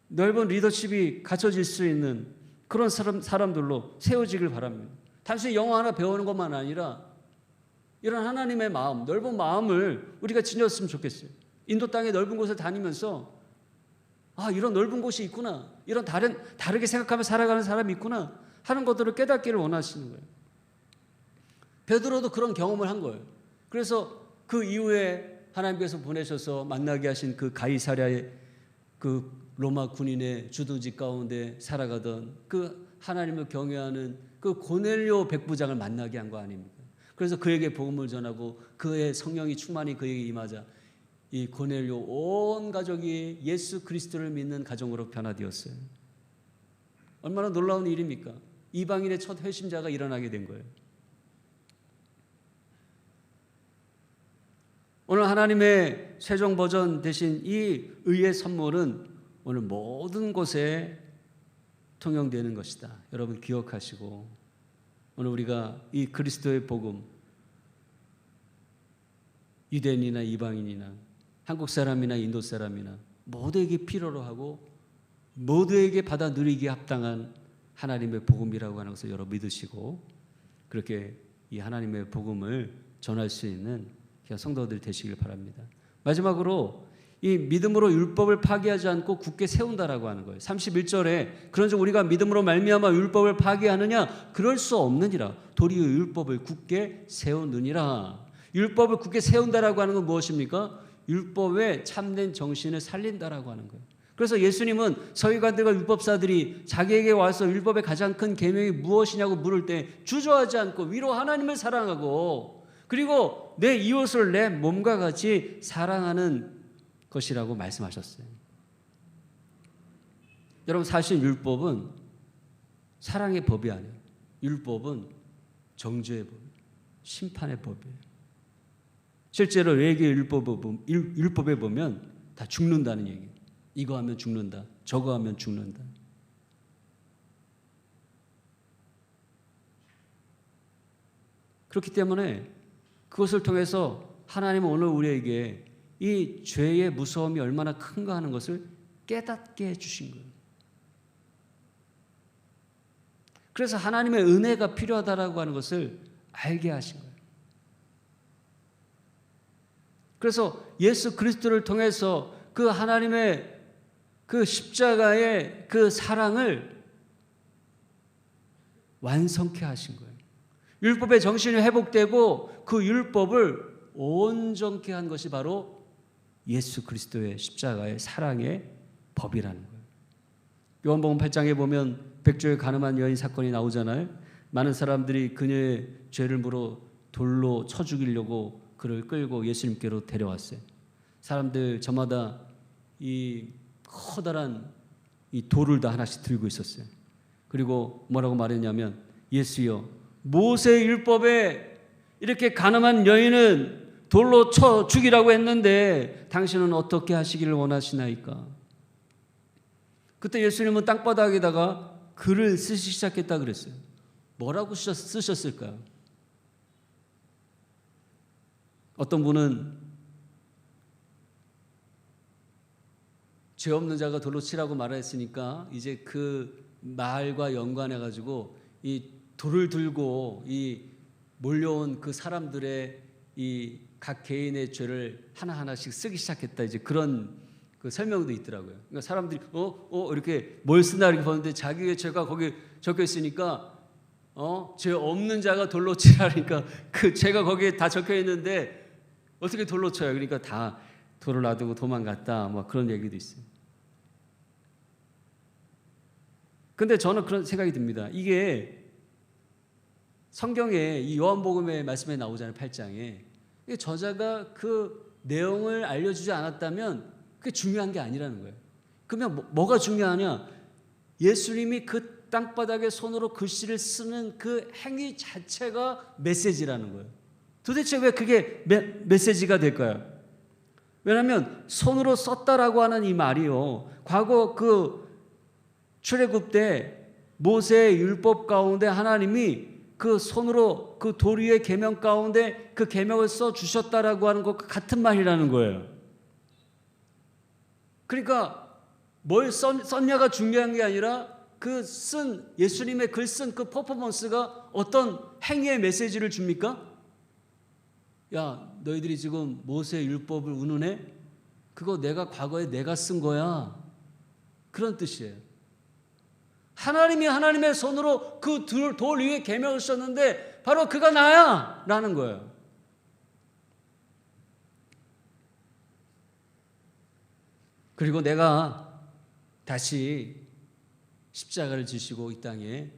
[SPEAKER 3] 넓은 리더십이 갖춰질 수 있는 그런 사람들로 세워지길 바랍니다. 단순히 영어 하나 배우는 것만 아니라 이런 하나님의 마음, 넓은 마음을 우리가 지녔으면 좋겠어요. 인도 땅의 넓은 곳을 다니면서 아, 이런 넓은 곳이 있구나, 이런 다르게 생각하며 살아가는 사람이 있구나 하는 것들을 깨닫기를 원하시는 거예요. 베드로도 그런 경험을 한 거예요. 그래서 그 이후에 하나님께서 보내셔서 만나게 하신 그 가이사랴의 그 로마 군인의 주둔지 가운데 살아가던 그 하나님을 경외하는 그 고넬료 백부장을 만나게 한 거 아닙니까? 그래서 그에게 복음을 전하고 그의 성령이 충만히 그에게 임하자 이 고넬료 온 가족이 예수 그리스도를 믿는 가정으로 변화되었어요. 얼마나 놀라운 일입니까? 이방인의 첫 회심자가 일어나게 된 거예요. 오늘 하나님의 최종 버전 되신 이 의의 선물은 오늘 모든 곳에 통용되는 것이다. 여러분 기억하시고 오늘 우리가 이 그리스도의 복음, 유대인이나 이방인이나 한국 사람이나 인도 사람이나 모두에게 필요로 하고 모두에게 받아 누리기에 합당한 하나님의 복음이라고 하는 것을 여러분 믿으시고 그렇게 이 하나님의 복음을 전할 수 있는 성도들 되시길 바랍니다. 마지막으로 이 믿음으로 율법을 파괴하지 않고 굳게 세운다라고 하는 거예요. 31절에 그런즉 우리가 믿음으로 말미암아 율법을 파괴하느냐? 그럴 수 없느니라. 도리어 율법을 굳게 세우느니라. 율법을 굳게 세운다라고 하는 건 무엇입니까? 율법의 참된 정신을 살린다라고 하는 거예요. 그래서 예수님은 서기관들과 율법사들이 자기에게 와서 율법의 가장 큰 계명이 무엇이냐고 물을 때 주저하지 않고 위로 하나님을 사랑하고 그리고 내 이웃을 내 몸과 같이 사랑하는 것이라고 말씀하셨어요. 여러분 사실 율법은 사랑의 법이 아니에요. 율법은 정죄의 법, 심판의 법이에요. 실제로 외계 율법에 보면 다 죽는다는 얘기예요. 이거 하면 죽는다, 저거 하면 죽는다. 그렇기 때문에 그것을 통해서 하나님은 오늘 우리에게 이 죄의 무서움이 얼마나 큰가 하는 것을 깨닫게 해주신 거예요. 그래서 하나님의 은혜가 필요하다라고 하는 것을 알게 하신 거예요. 그래서 예수 그리스도를 통해서 그 하나님의 그 십자가의 그 사랑을 완성케 하신 거예요. 율법의 정신이 회복되고 그 율법을 온전케 한 것이 바로 예수 그리스도의 십자가의 사랑의 법이라는 거예요. 요한복음 8장에 보면 백조의 가늠한 여인 사건이 나오잖아요. 많은 사람들이 그녀의 죄를 물어 돌로 쳐 죽이려고 그를 끌고 예수님께로 데려왔어요. 사람들 저마다 이 커다란 이 돌을 다 하나씩 들고 있었어요. 그리고 뭐라고 말했냐면 예수여 모세 율법에 이렇게 가늠한 여인은 돌로 쳐 죽이라고 했는데 당신은 어떻게 하시기를 원하시나이까? 그때 예수님은 땅바닥에다가 글을 쓰기 시작했다 그랬어요. 뭐라고 쓰셨을까요? 어떤 분은 죄 없는 자가 돌로 치라고 말했으니까 이제 그 말과 연관해가지고 이 돌을 들고 이 몰려온 그 사람들의 이 각 개인의 죄를 하나하나씩 쓰기 시작했다. 이제 그런 그 설명도 있더라고요. 그러니까 사람들이 이렇게 뭘 쓰나 이렇게 보는데 자기의 죄가 거기 적혀 있으니까 죄 없는 자가 돌로 치라니까 그 죄가 거기에 다 적혀 있는데 어떻게 돌로 쳐요? 그러니까 다 돌을 놔두고 도망갔다. 뭐 그런 얘기도 있어요. 근데 저는 그런 생각이 듭니다. 이게 성경에 이 요한복음의 말씀에 나오잖아요. 8장에. 저자가 그 내용을 알려주지 않았다면 그게 중요한 게 아니라는 거예요. 그러면 뭐가 중요하냐? 예수님이 그 땅바닥에 손으로 글씨를 쓰는 그 행위 자체가 메시지라는 거예요. 도대체 왜 그게 메시지가 될까요? 왜냐하면 손으로 썼다라고 하는 이 말이요. 과거 그 출애굽 때 모세의 율법 가운데 하나님이 그 손으로 그 돌 위의 계명 가운데 그 계명을 써 주셨다라고 하는 것과 같은 말이라는 거예요. 그러니까 뭘 썼냐가 중요한 게 아니라 그 쓴 예수님의 글 쓴 그 퍼포먼스가 어떤 행위의 메시지를 줍니까? 야, 너희들이 지금 모세의 율법을 운운해? 그거 내가 과거에 내가 쓴 거야. 그런 뜻이에요. 하나님이 하나님의 손으로 그 돌 위에 계명을 썼는데 바로 그가 나야 라는 거예요. 그리고 내가 다시 십자가를 지시고 이 땅에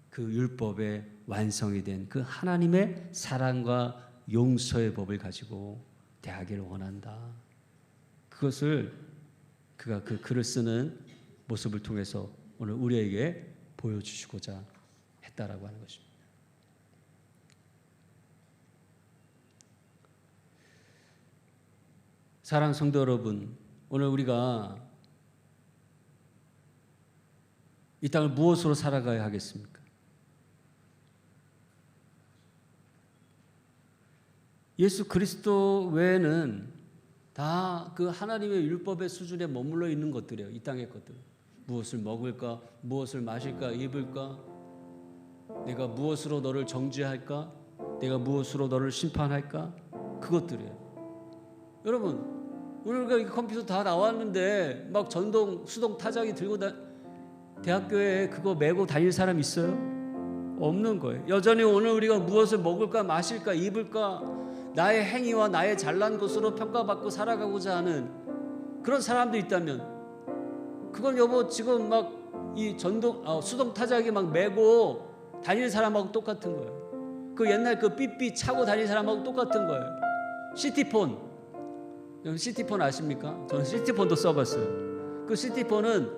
[SPEAKER 3] 그 율법의 완성이 된 그 하나님의 사랑과 용서의 법을 가지고 대하기를 원한다. 그것을 그가 그 글을 쓰는 모습을 통해서 오늘 우리에게 보여주시고자 했다라고 하는 것입니다. 사랑하는 성도 여러분, 오늘 우리가 이 땅을 무엇으로 살아가야 하겠습니까? 예수 그리스도 외에는 다 그 하나님의 율법의 수준에 머물러 있는 것들이에요. 이 땅의 것들. 무엇을 먹을까? 무엇을 마실까? 입을까? 내가 무엇으로 너를 정죄할까? 내가 무엇으로 너를 심판할까? 그것들이에요. 여러분, 우리가 이 컴퓨터 다 나왔는데 막 전동 수동 타자기 들고 대학교에 그거 메고 다닐 사람 있어요? 없는 거예요. 여전히 오늘 우리가 무엇을 먹을까, 마실까, 입을까, 나의 행위와 나의 잘난 것으로 평가받고 살아가고자 하는 그런 사람도 있다면, 그건 여보 지금 막 이 수동 타자기 막 메고 다니는 사람하고 똑같은 거예요. 그 옛날 그 삐삐 차고 다니는 사람하고 똑같은 거예요. 시티폰, 여러분 시티폰 아십니까? 저는 시티폰도 써봤어요. 그 시티폰은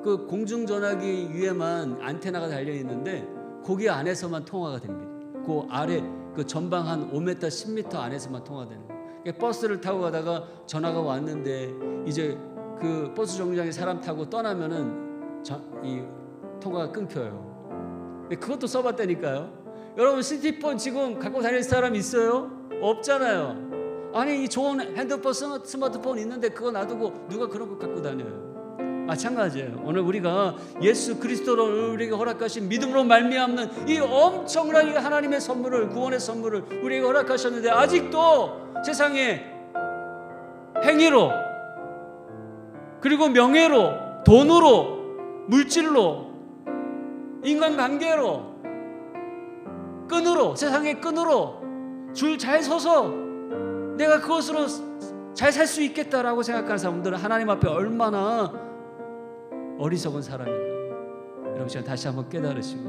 [SPEAKER 3] 그 공중전화기 위에만 안테나가 달려 있는데 거기 안에서만 통화가 됩니다. 그 아래 그 전방 한 5m, 10m 안에서만 통화되는 거예요. 버스를 타고 가다가 전화가 왔는데 이제 그 버스 정류장에 사람 타고 떠나면은 이 통화가 끊겨요. 그것도 써봤다니까요. 여러분 시티폰 지금 갖고 다닐 사람 있어요? 없잖아요. 아니 이 좋은 핸드폰, 스마트폰 있는데 그거 놔두고 누가 그런 거 갖고 다녀요? 마찬가지예요. 오늘 우리가 예수 그리스도로 우리에게 허락하신 믿음으로 말미암는 이 엄청난 이 하나님의 선물을, 구원의 선물을 우리에게 허락하셨는데 아직도 세상에 행위로, 그리고 명예로, 돈으로, 물질로, 인간관계로, 끈으로, 세상의 끈으로 줄 잘 서서 내가 그것으로 잘 살 수 있겠다라고 생각하는 사람들은 하나님 앞에 얼마나 어리석은 사람인가. 여러분 제가 다시 한번 깨달으시고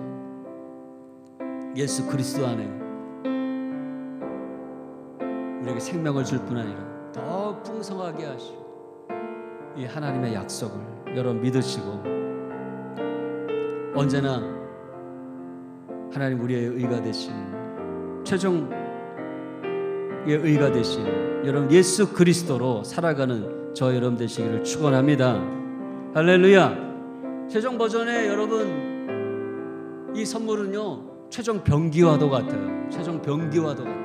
[SPEAKER 3] 예수 그리스도 안에 우리에게 생명을 줄 뿐 아니라 더 풍성하게 하시고 이 하나님의 약속을 여러분 믿으시고 언제나 하나님 우리의 의가 되신, 최종의 의가 되신 여러분 예수 그리스도로 살아가는 저 여러분 되시기를 축원합니다. 할렐루야. 최종 버전의 여러분 이 선물은요 최종 병기와도 같아요. 최종 병기와도 같아요.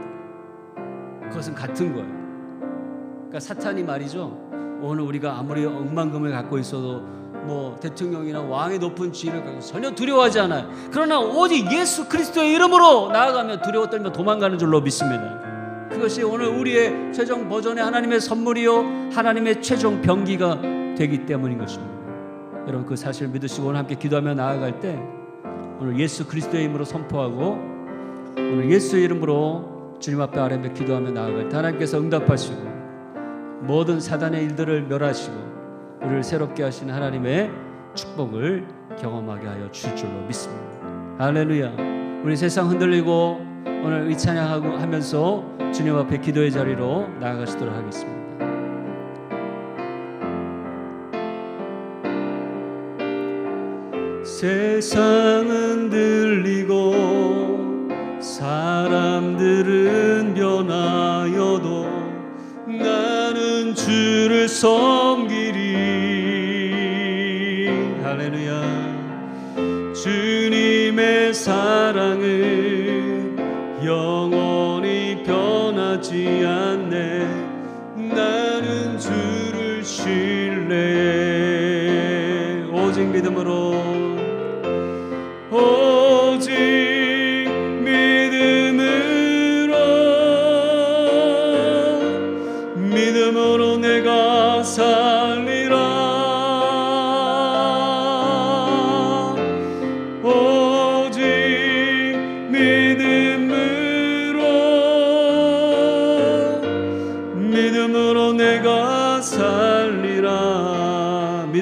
[SPEAKER 3] 그것은 같은 거예요. 그러니까 사탄이 말이죠, 오늘 우리가 아무리 억만금을 갖고 있어도 뭐 대통령이나 왕의 높은 지위를 갖고 전혀 두려워하지 않아요. 그러나 오직 예수 그리스도의 이름으로 나아가면 두려워 떨며 도망가는 줄로 믿습니다. 그것이 오늘 우리의 최종 버전의 하나님의 선물이요 하나님의 최종 병기가 되기 때문인 것입니다. 여러분 그 사실을 믿으시고 오늘 함께 기도하며 나아갈 때 오늘 예수 그리스도의 이름으로 선포하고 오늘 예수의 이름으로 주님 앞에 아뢰며 기도하며 나아갈 때 하나님께서 응답하시고 모든 사단의 일들을 멸하시고 우리를 새롭게 하시는 하나님의 축복을 경험하게 하여 주실 줄로 믿습니다. 할렐루야. 우리 세상 흔들리고 오늘 이 찬양하고 하면서 주님 앞에 기도의 자리로 나아가시도록 하겠습니다. 세상은 들리고 사람들은 변하여도 나는 주를 섬기리. 할렐루야. 주님의 사랑은 영원히 변하지 않네. 나는 주를 신뢰해. 오직 믿음으로, 오직 믿음으로 내가 살리라.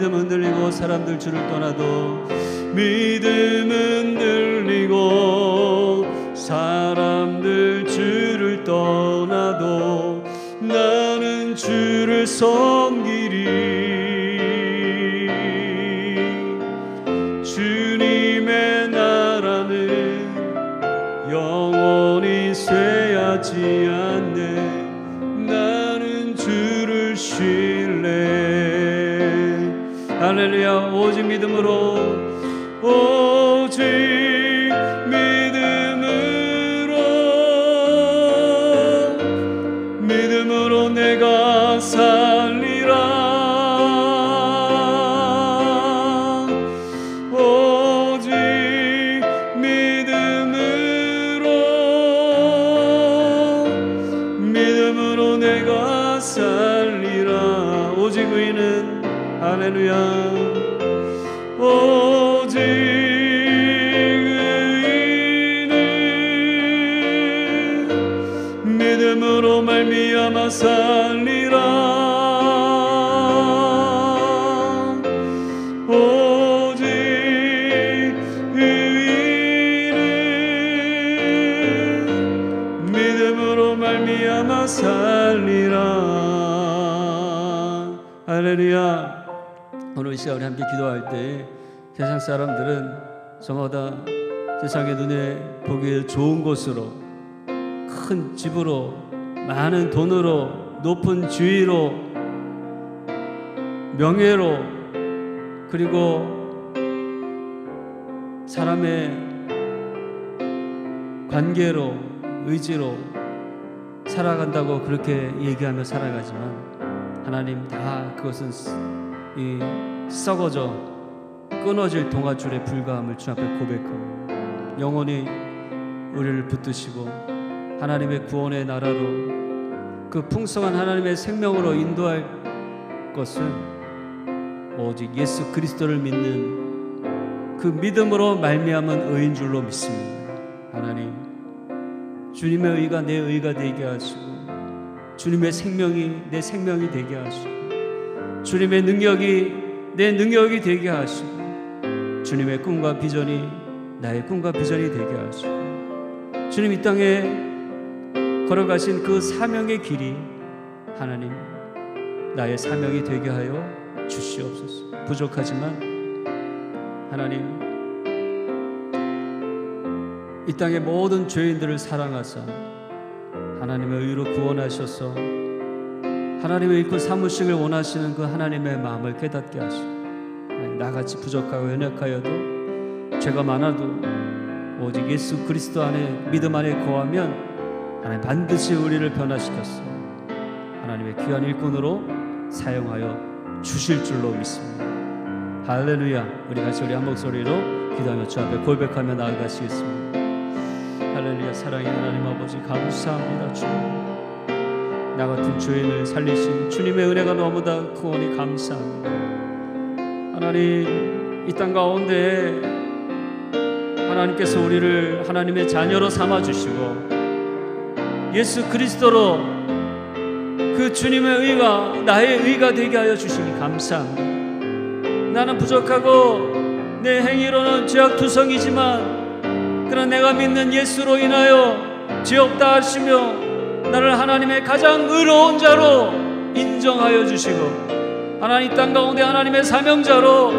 [SPEAKER 3] 믿음 흔들리고 사람들 주를 떠나도 믿음 흔들리고 사람들 주를 떠나도 나는 주를 섬기리. 주님의 나라는 영원히 쇠하지 않네. 나는 주를 신뢰. 할렐루야. 오직 믿음으로, 오직 믿음으로 내가 살리라. 오직 믿음으로 내가 살리라. 오직 의인은, 할렐루야, 오직 의인은 믿음으로 말미암아 살리라. 오직 의인은 믿음으로 말미암아 살리라. 할렐루야. 오늘 이 시간 우리 함께 기도할 때 세상 사람들은 저마다 세상의 눈에 보기에 좋은 곳으로, 큰 집으로, 많은 돈으로, 높은 지위로, 명예로, 그리고 사람의 관계로, 의지로 살아간다고 그렇게 얘기하며 살아가지만 하나님 다 그것은 이 썩어져 끊어질 동아줄에 불과함을 주 앞에 고백하고 영원히 우리를 붙드시고 하나님의 구원의 나라로, 그 풍성한 하나님의 생명으로 인도할 것은 오직 예수 그리스도를 믿는 그 믿음으로 말미암은 의인 줄로 믿습니다. 하나님, 주님의 의가 내 의가 되게 하시고 주님의 생명이 내 생명이 되게 하시고 주님의 능력이 내 능력이 되게 하시고 주님의 꿈과 비전이 나의 꿈과 비전이 되게 하시고 주님 이 땅에 걸어가신 그 사명의 길이 하나님 나의 사명이 되게 하여 주시옵소서. 부족하지만 하나님 이 땅의 모든 죄인들을 사랑하사 하나님의 의로 구원하셔서 하나님의 일꾼 삼으시길 원하시는 그 하나님의 마음을 깨닫게 하시고 나같이 부족하고 연약하여도 죄가 많아도 오직 예수 그리스도 안에 믿음 안에 거하면 하나님 반드시 우리를 변화시켰어 하나님의 귀한 일꾼으로 사용하여 주실 줄로 믿습니다. 할렐루야. 우리 같이 우리 한 목소리로 기도하며 주 앞에 고백하며 나아가시겠습니다. 할렐루야. 사랑의 하나님 아버지 감사합니다. 주님 나 같은 죄인을 살리신 주님의 은혜가 너무나 크오니 감사합니다. 하나님 이 땅 가운데 하나님께서 우리를 하나님의 자녀로 삼아주시고 예수 그리스도로 그 주님의 의가 나의 의가 되게 하여 주시니 감사합니다. 나는 부족하고 내 행위로는 죄악투성이지만 그러나 내가 믿는 예수로 인하여 죄 없다 하시며 나를 하나님의 가장 의로운 자로 인정하여 주시고 하나님 땅 가운데 하나님의 사명자로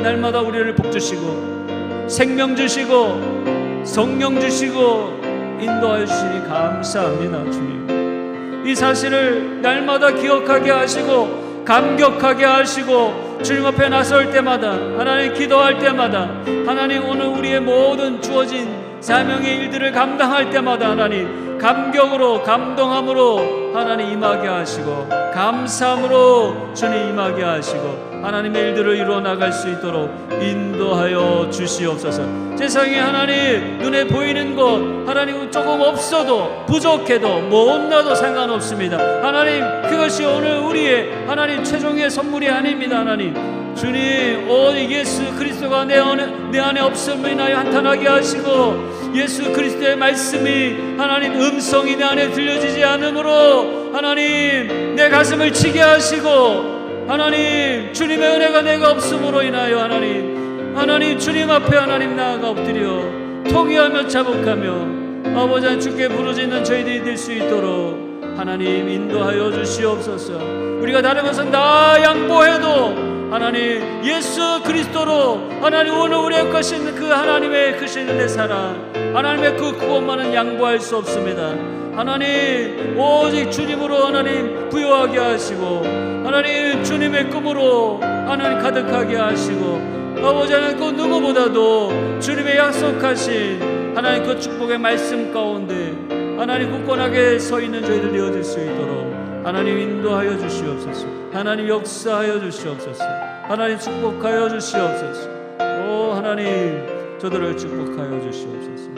[SPEAKER 3] 날마다 우리를 복주시고 생명 주시고 성령 주시고 인도하여 주시니 감사합니다. 주님 이 사실을 날마다 기억하게 하시고 감격하게 하시고 주님 앞에 나설 때마다 하나님 기도할 때마다 하나님 오늘 우리의 모든 주어진 사명의 일들을 감당할 때마다 하나님 감격으로 감동함으로 하나님 임하게 하시고 감사함으로 주님 임하게 하시고 하나님의 일들을 이루어 나갈 수 있도록 인도하여 주시옵소서. 세상에 하나님 눈에 보이는 것 하나님 조금 없어도 부족해도 못나도 상관없습니다. 하나님 그것이 오늘 우리의 하나님 최종의 선물이 아닙니다. 하나님 주님 오직 예수 그리스도가 내 안에 없음을 인하여 한탄하게 하시고 예수 그리스도의 말씀이 하나님 음성이 내 안에 들려지지 않으므로 하나님 내 가슴을 치게 하시고 하나님, 주님의 은혜가 내가 없음으로 인하여 하나님 주님 앞에 하나님 나아가 엎드려 통회하며 자복하며 아버지 주께 부르짖는 저희들이 될 수 있도록 하나님 인도하여 주시옵소서. 우리가 다른 것은 다 양보해도 하나님 예수 그리스도로 하나님 오늘 우리의 것인 그 하나님의 크신 은혜 사랑, 하나님의 그 구원만은 양보할 수 없습니다. 하나님 오직 주님으로 하나님 부여하게 하시고 하나님 주님의 꿈으로 하나님 가득하게 하시고 아버지 하나님 그 누구보다도 주님의 약속하신 하나님 그 축복의 말씀 가운데 하나님 굳건하게 서 있는 저희들 되어질 수 있도록 하나님 인도하여 주시옵소서. 하나님 역사하여 주시옵소서. 하나님 축복하여 주시옵소서. 오 하나님 저들을 축복하여 주시옵소서.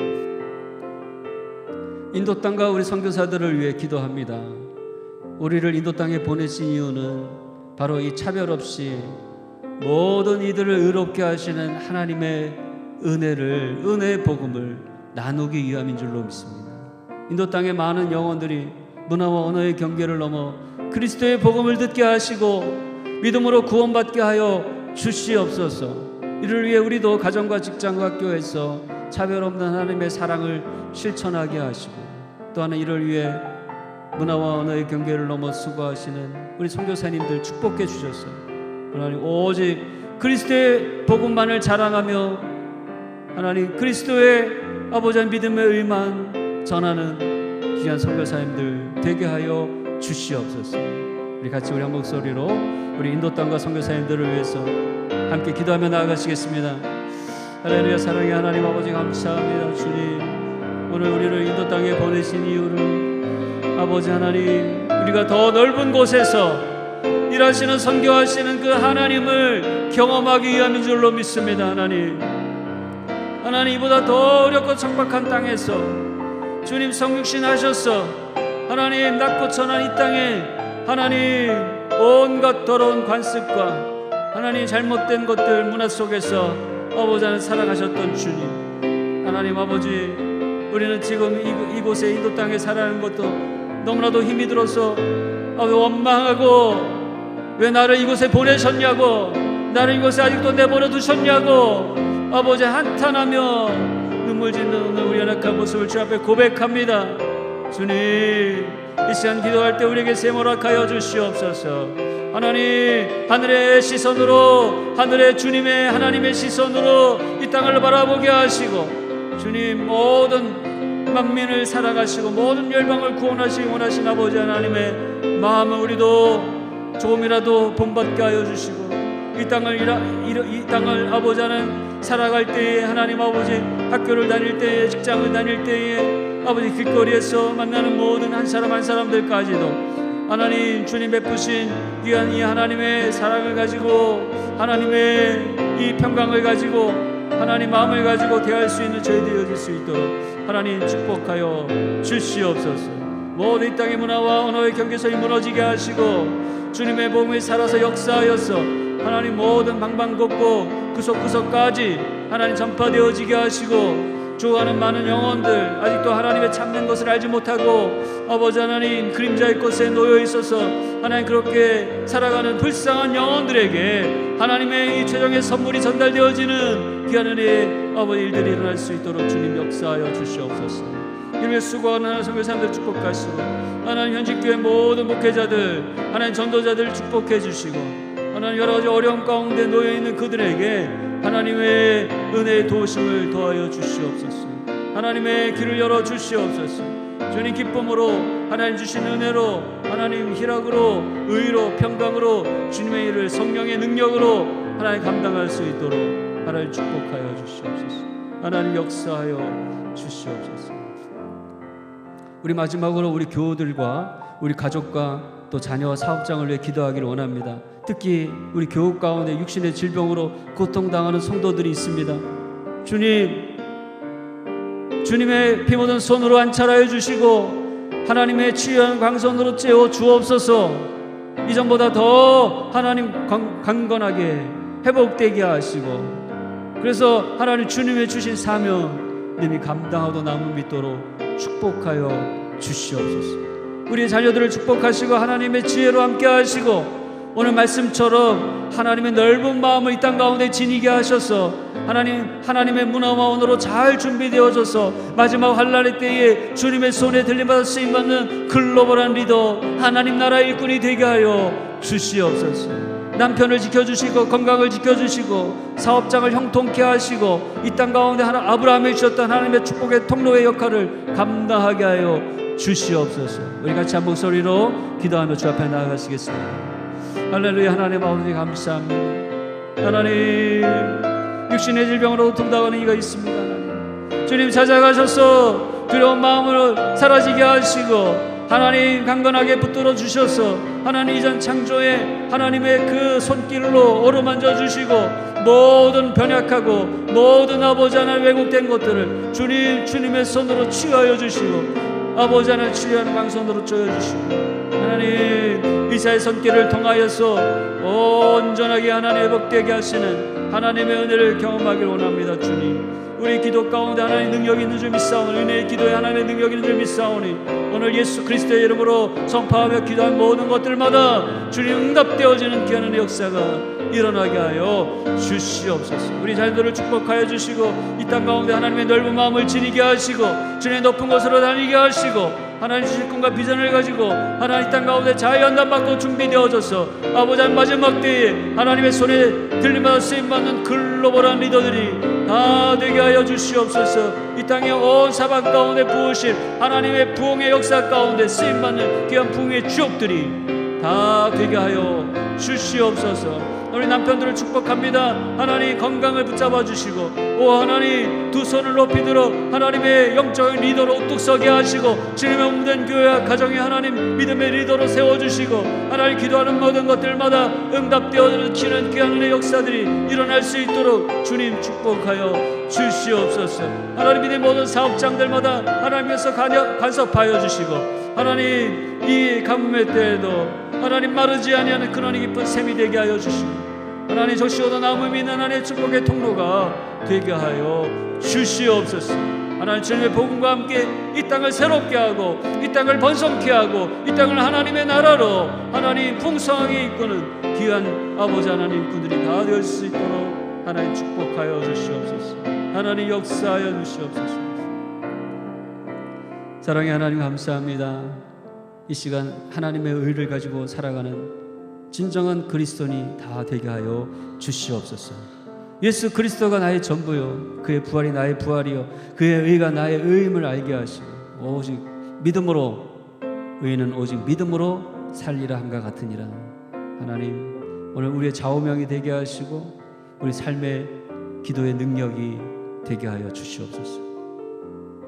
[SPEAKER 3] 인도 땅과 우리 선교사들을 위해 기도합니다. 우리를 인도 땅에 보내신 이유는 바로 이 차별 없이 모든 이들을 의롭게 하시는 하나님의 은혜의 복음을 나누기 위함인 줄로 믿습니다. 인도 땅의 많은 영혼들이 문화와 언어의 경계를 넘어 그리스도의 복음을 듣게 하시고 믿음으로 구원받게 하여 주시옵소서. 이를 위해 우리도 가정과 직장과 학교에서 차별 없는 하나님의 사랑을 실천하게 하시고 또한 이를 위해 문화와 언어의 경계를 넘어 수고하시는 우리 선교사님들 축복해 주셔서 하나님 오직 그리스도의 복음만을 자랑하며 하나님 그리스도의 아버지 믿음의 의만 전하는 귀한 선교사님들 되게 하여 주시옵소서. 우리 같이 우리 한 목소리로 우리 인도 땅과 선교사님들을 위해서 함께 기도하며 나아가시겠습니다. 할렐루야. 사랑의 하나님 아버지 감사합니다. 주님 오늘 우리를 인도 땅에 보내신 이유를 아버지 하나님 우리가 더 넓은 곳에서 일하시는 선교하시는 그 하나님을 경험하기 위함인 줄로 믿습니다. 하나님 이보다 더 어렵고 척박한 땅에서 주님 성육신 하셔서 하나님 낮고 천한 이 땅에 하나님 온갖 더러운 관습과 하나님 잘못된 것들 문화 속에서 아버지 하나님 살아가셨던 주님 하나님 아버지 우리는 지금 이곳에 인도 땅에 살아가는 것도 너무나도 힘이 들어서 원망하고 왜 나를 이곳에 보내셨냐고 나를 이곳에 아직도 내버려 두셨냐고 아버지 한탄하며 눈물 짓는 우리 연약한 모습을 주 앞에 고백합니다. 주님 이 시간 기도할 때 우리에게 세모락하여 주시옵소서. 하나님 하늘의 시선으로 하늘의 주님의 하나님의 시선으로 이 땅을 바라보게 하시고 주님 모든 만민을 살아가시고 모든 열방을 구원하시기 원하신 아버지 하나님의 마음을 우리도 조금이라도 본받게 하여 주시고 이 땅을 아버지 하나님 살아갈 때에 하나님 아버지 학교를 다닐 때에 직장을 다닐 때에 아버지 길거리에서 만나는 모든 한 사람 한 사람들까지도 하나님 주님 베푸신 귀한 이 하나님의 사랑을 가지고 하나님의 이 평강을 가지고 하나님 마음을 가지고 대할 수 있는 저희들이 되어질 수 있도록 하나님 축복하여 주시옵소서. 모든 이 땅의 문화와 언어의 경계선이 무너지게 하시고 주님의 복음이 살아서 역사하여서 하나님 모든 방방곡곡 구석구석까지 하나님 전파되어지게 하시고 주하는 많은 영혼들 아직도 하나님의 참된 것을 알지 못하고 아버지 하나님 그림자의 곳에 놓여 있어서 하나님 그렇게 살아가는 불쌍한 영혼들에게 하나님의 이 최종의 선물이 전달되어지는 귀한 은혜의 아버지 일들이 일어날 수 있도록 주님 역사하여 주시옵소서. 이를 수고하는 하나님 선교사님들 축복하시고 하나님 현직교회 모든 목회자들 하나님 전도자들 축복해 주시고 하나님 여러 가지 어려움 가운데 놓여 있는 그들에게 하나님의 은혜의 도우심을 더하여 주시옵소서. 하나님의 길을 열어 주시옵소서. 주님 기쁨으로 하나님 주신 은혜로 하나님 희락으로 의로 평강으로 주님의 일을 성령의 능력으로 하나님 감당할 수 있도록 하나님 축복하여 주시옵소서. 하나님 역사하여 주시옵소서. 우리 마지막으로 우리 교우들과 우리 가족과 또 자녀와 사업장을 위해 기도하기를 원합니다. 특히 우리 교우 가운데 육신의 질병으로 고통당하는 성도들이 있습니다. 주님의 피 묻은 손으로 안찰하여 주시고 하나님의 치유한 광선으로 쬐어 주옵소서. 이전보다 더 하나님 강건하게 회복되게 하시고 그래서 하나님 주님의 주신 사명 님이 감당하고 남은 믿도록 축복하여 주시옵소서. 우리의 자녀들을 축복하시고 하나님의 지혜로 함께 하시고 오늘 말씀처럼 하나님의 넓은 마음을 이 땅 가운데 지니게 하셔서 하나님의 문화마원으로 잘 준비되어져서 마지막 환난의 때에 주님의 손에 들림받아 쓰임받는 글로벌한 리더, 하나님 나라의 일꾼이 되게 하여 주시옵소서. 남편을 지켜주시고 건강을 지켜주시고 사업장을 형통케 하시고 이 땅 가운데 아브라함이 주셨던 하나님의 축복의 통로의 역할을 감당하게 하여 주시옵소서. 우리 같이 한 목소리로 기도하며 주 앞에 나아가시겠습니다. 할렐루야. 하나님 아버지 감사합니다. 하나님, 육신의 질병으로 고통당하는 이가 있습니다. 하나님, 주님 찾아가셔서 두려운 마음을 사라지게 하시고 하나님 강건하게 붙들어 주셔서 하나님 이전 창조의 하나님의 그 손길로 어루만져 주시고 모든 변약하고 모든 아버지 하나님 왜곡된 것들을 주님의 손으로 치유하여 주시고 아버지 하나님 치유하는 방선으로 쪼여주시고 하나님 의사의 손길을 통하여서 온전하게 하나님 회복되게 하시는 하나님의 은혜를 경험하기를 원합니다. 주님, 우리 기도 가운데 하나님의 능력이 있는 줄 믿사오니, 은혜의 기도에 하나님의 능력이 있는 줄 믿사오니 오늘 예수 그리스도의 이름으로 선포하며 기도한 모든 것들마다 주님 응답되어지는 귀한 은혜의 역사가 일어나게 하여 주시옵소서. 우리 자녀들을 축복하여 주시고 이 땅 가운데 하나님의 넓은 마음을 지니게 하시고 주님의 높은 곳으로 다니게 하시고 하나님 주실 꿈과 비전을 가지고 하나님 이 땅 가운데 자유한단 받고 준비되어져서 아버지 한 마지막 때에 하나님의 손에 들림받아 쓰임받는 글로벌한 리더들이 다 되게 하여 주시옵소서. 이 땅의 온 사방 가운데 부으실 하나님의 부흥의 역사 가운데 쓰임받는 귀한 부흥의 주역들이 다 되게 하여 주시옵소서. 우리 남편들을 축복합니다. 하나님 건강을 붙잡아 주시고 오 하나님 두 손을 높이 들어 하나님의 영적인 리더로 우뚝 서게 하시고 주님의 몸된 교회와 가정의 하나님 믿음의 리더로 세워주시고 하나님 기도하는 모든 것들마다 응답되어지는 귀한 은혜의 역사들이 일어날 수 있도록 주님 축복하여 주시옵소서. 하나님 믿음의 모든 사업장들마다 하나님께서 간섭하여 주시고 하나님 이 가뭄의 때에도 하나님 마르지 아니하는 근원이 깊은 샘이 되게 하여 주시고 하나님 적시오도 남음이 있는 하나님의 축복의 통로가 되게 하여 주시옵소서. 하나님 주님의 복음과 함께 이 땅을 새롭게 하고 이 땅을 번성케 하고 이 땅을 하나님의 나라로 하나님 풍성하게 이끄는 귀한 아버지 하나님 분들이 다 될 수 있도록 하나님 축복하여 주시옵소서. 하나님 역사하여 주시옵소서. 사랑의 하나님 감사합니다. 이 시간 하나님의 의를 가지고 살아가는 진정한 그리스도인이 다 되게 하여 주시옵소서. 예수 그리스도가 나의 전부요 그의 부활이 나의 부활이요 그의 의가 나의 의임을 알게 하시고 오직 믿음으로 의인은 오직 믿음으로 살리라 함과 같으니라. 하나님 오늘 우리의 좌우명이 되게 하시고 우리 삶의 기도의 능력이 되게 하여 주시옵소서.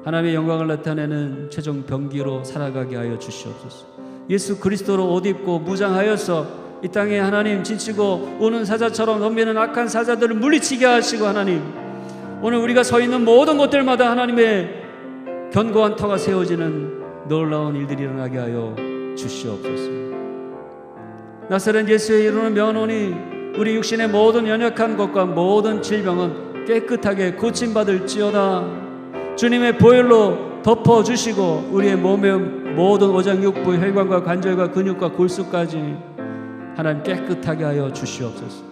[SPEAKER 3] 하나님의 영광을 나타내는 최종 병기로 살아가게 하여 주시옵소서. 예수 그리스도로 옷 입고 무장하여서 이 땅에 하나님 지치고 오는 사자처럼 덤비는 악한 사자들을 물리치게 하시고 하나님 오늘 우리가 서 있는 모든 곳들마다 하나님의 견고한 터가 세워지는 놀라운 일들이 일어나게 하여 주시옵소서. 나사렛 예수의 이름을 명하노니 우리 육신의 모든 연약한 것과 모든 질병은 깨끗하게 고침받을지어다. 주님의 보혈로 덮어주시고 우리의 몸의 모든 오장육부 혈관과 관절과 근육과 골수까지 하나님 깨끗하게 하여 주시옵소서.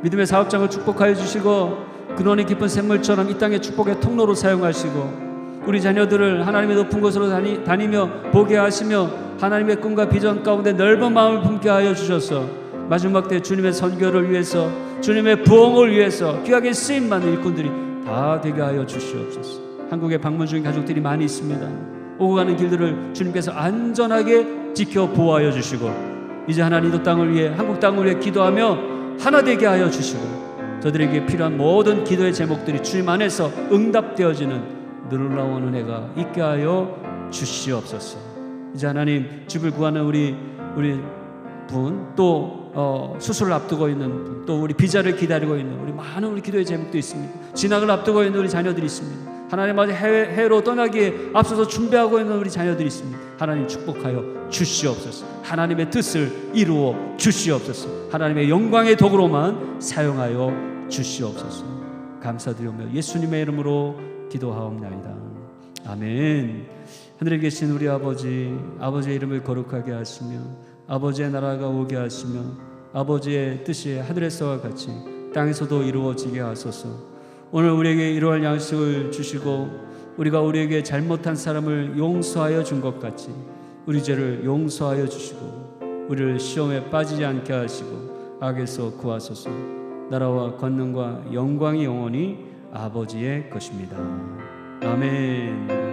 [SPEAKER 3] 믿음의 사업장을 축복하여 주시고 근원이 깊은 샘물처럼 이 땅의 축복의 통로로 사용하시고 우리 자녀들을 하나님의 높은 곳으로 다니며 보게 하시며 하나님의 꿈과 비전 가운데 넓은 마음을 품게 하여 주셔서 마지막 때 주님의 선교를 위해서 주님의 부흥을 위해서 귀하게 쓰임받는 일꾼들이 다 되게 하여 주시옵소서. 한국에 방문 중인 가족들이 많이 있습니다. 오고 가는 길들을 주님께서 안전하게 지켜 보호하여 주시고 이제 하나님 이 땅을 위해 한국 땅을 위해 기도하며 하나 되게 하여 주시고 저들에게 필요한 모든 기도의 제목들이 주님 안에서 응답되어지는 놀라운 은혜가 있게 하여 주시옵소서. 이제 하나님 집을 구하는 우리 분 또 수술을 앞두고 있는 분 또 우리 비자를 기다리고 있는 우리 많은 우리 기도의 제목도 있습니다. 진학을 앞두고 있는 우리 자녀들이 있습니다. 하나님 아버지 해외로 떠나기에 앞서서 준비하고 있는 우리 자녀들이 있습니다. 하나님 축복하여 주시옵소서. 하나님의 뜻을 이루어 주시옵소서. 하나님의 영광의 도구로만 사용하여 주시옵소서. 감사드리며 예수님의 이름으로 기도하옵나이다. 아멘. 하늘에 계신 우리 아버지, 아버지의 이름을 거룩하게 하시며 아버지의 나라가 오게 하시며 아버지의 뜻이 하늘에서와 같이 땅에서도 이루어지게 하소서. 오늘 우리에게 이러한 양식을 주시고 우리가 우리에게 잘못한 사람을 용서하여 준 것 같이 우리 죄를 용서하여 주시고 우리를 시험에 빠지지 않게 하시고 악에서 구하소서. 나라와 권능과 영광이 영원히 아버지의 것입니다. 아멘.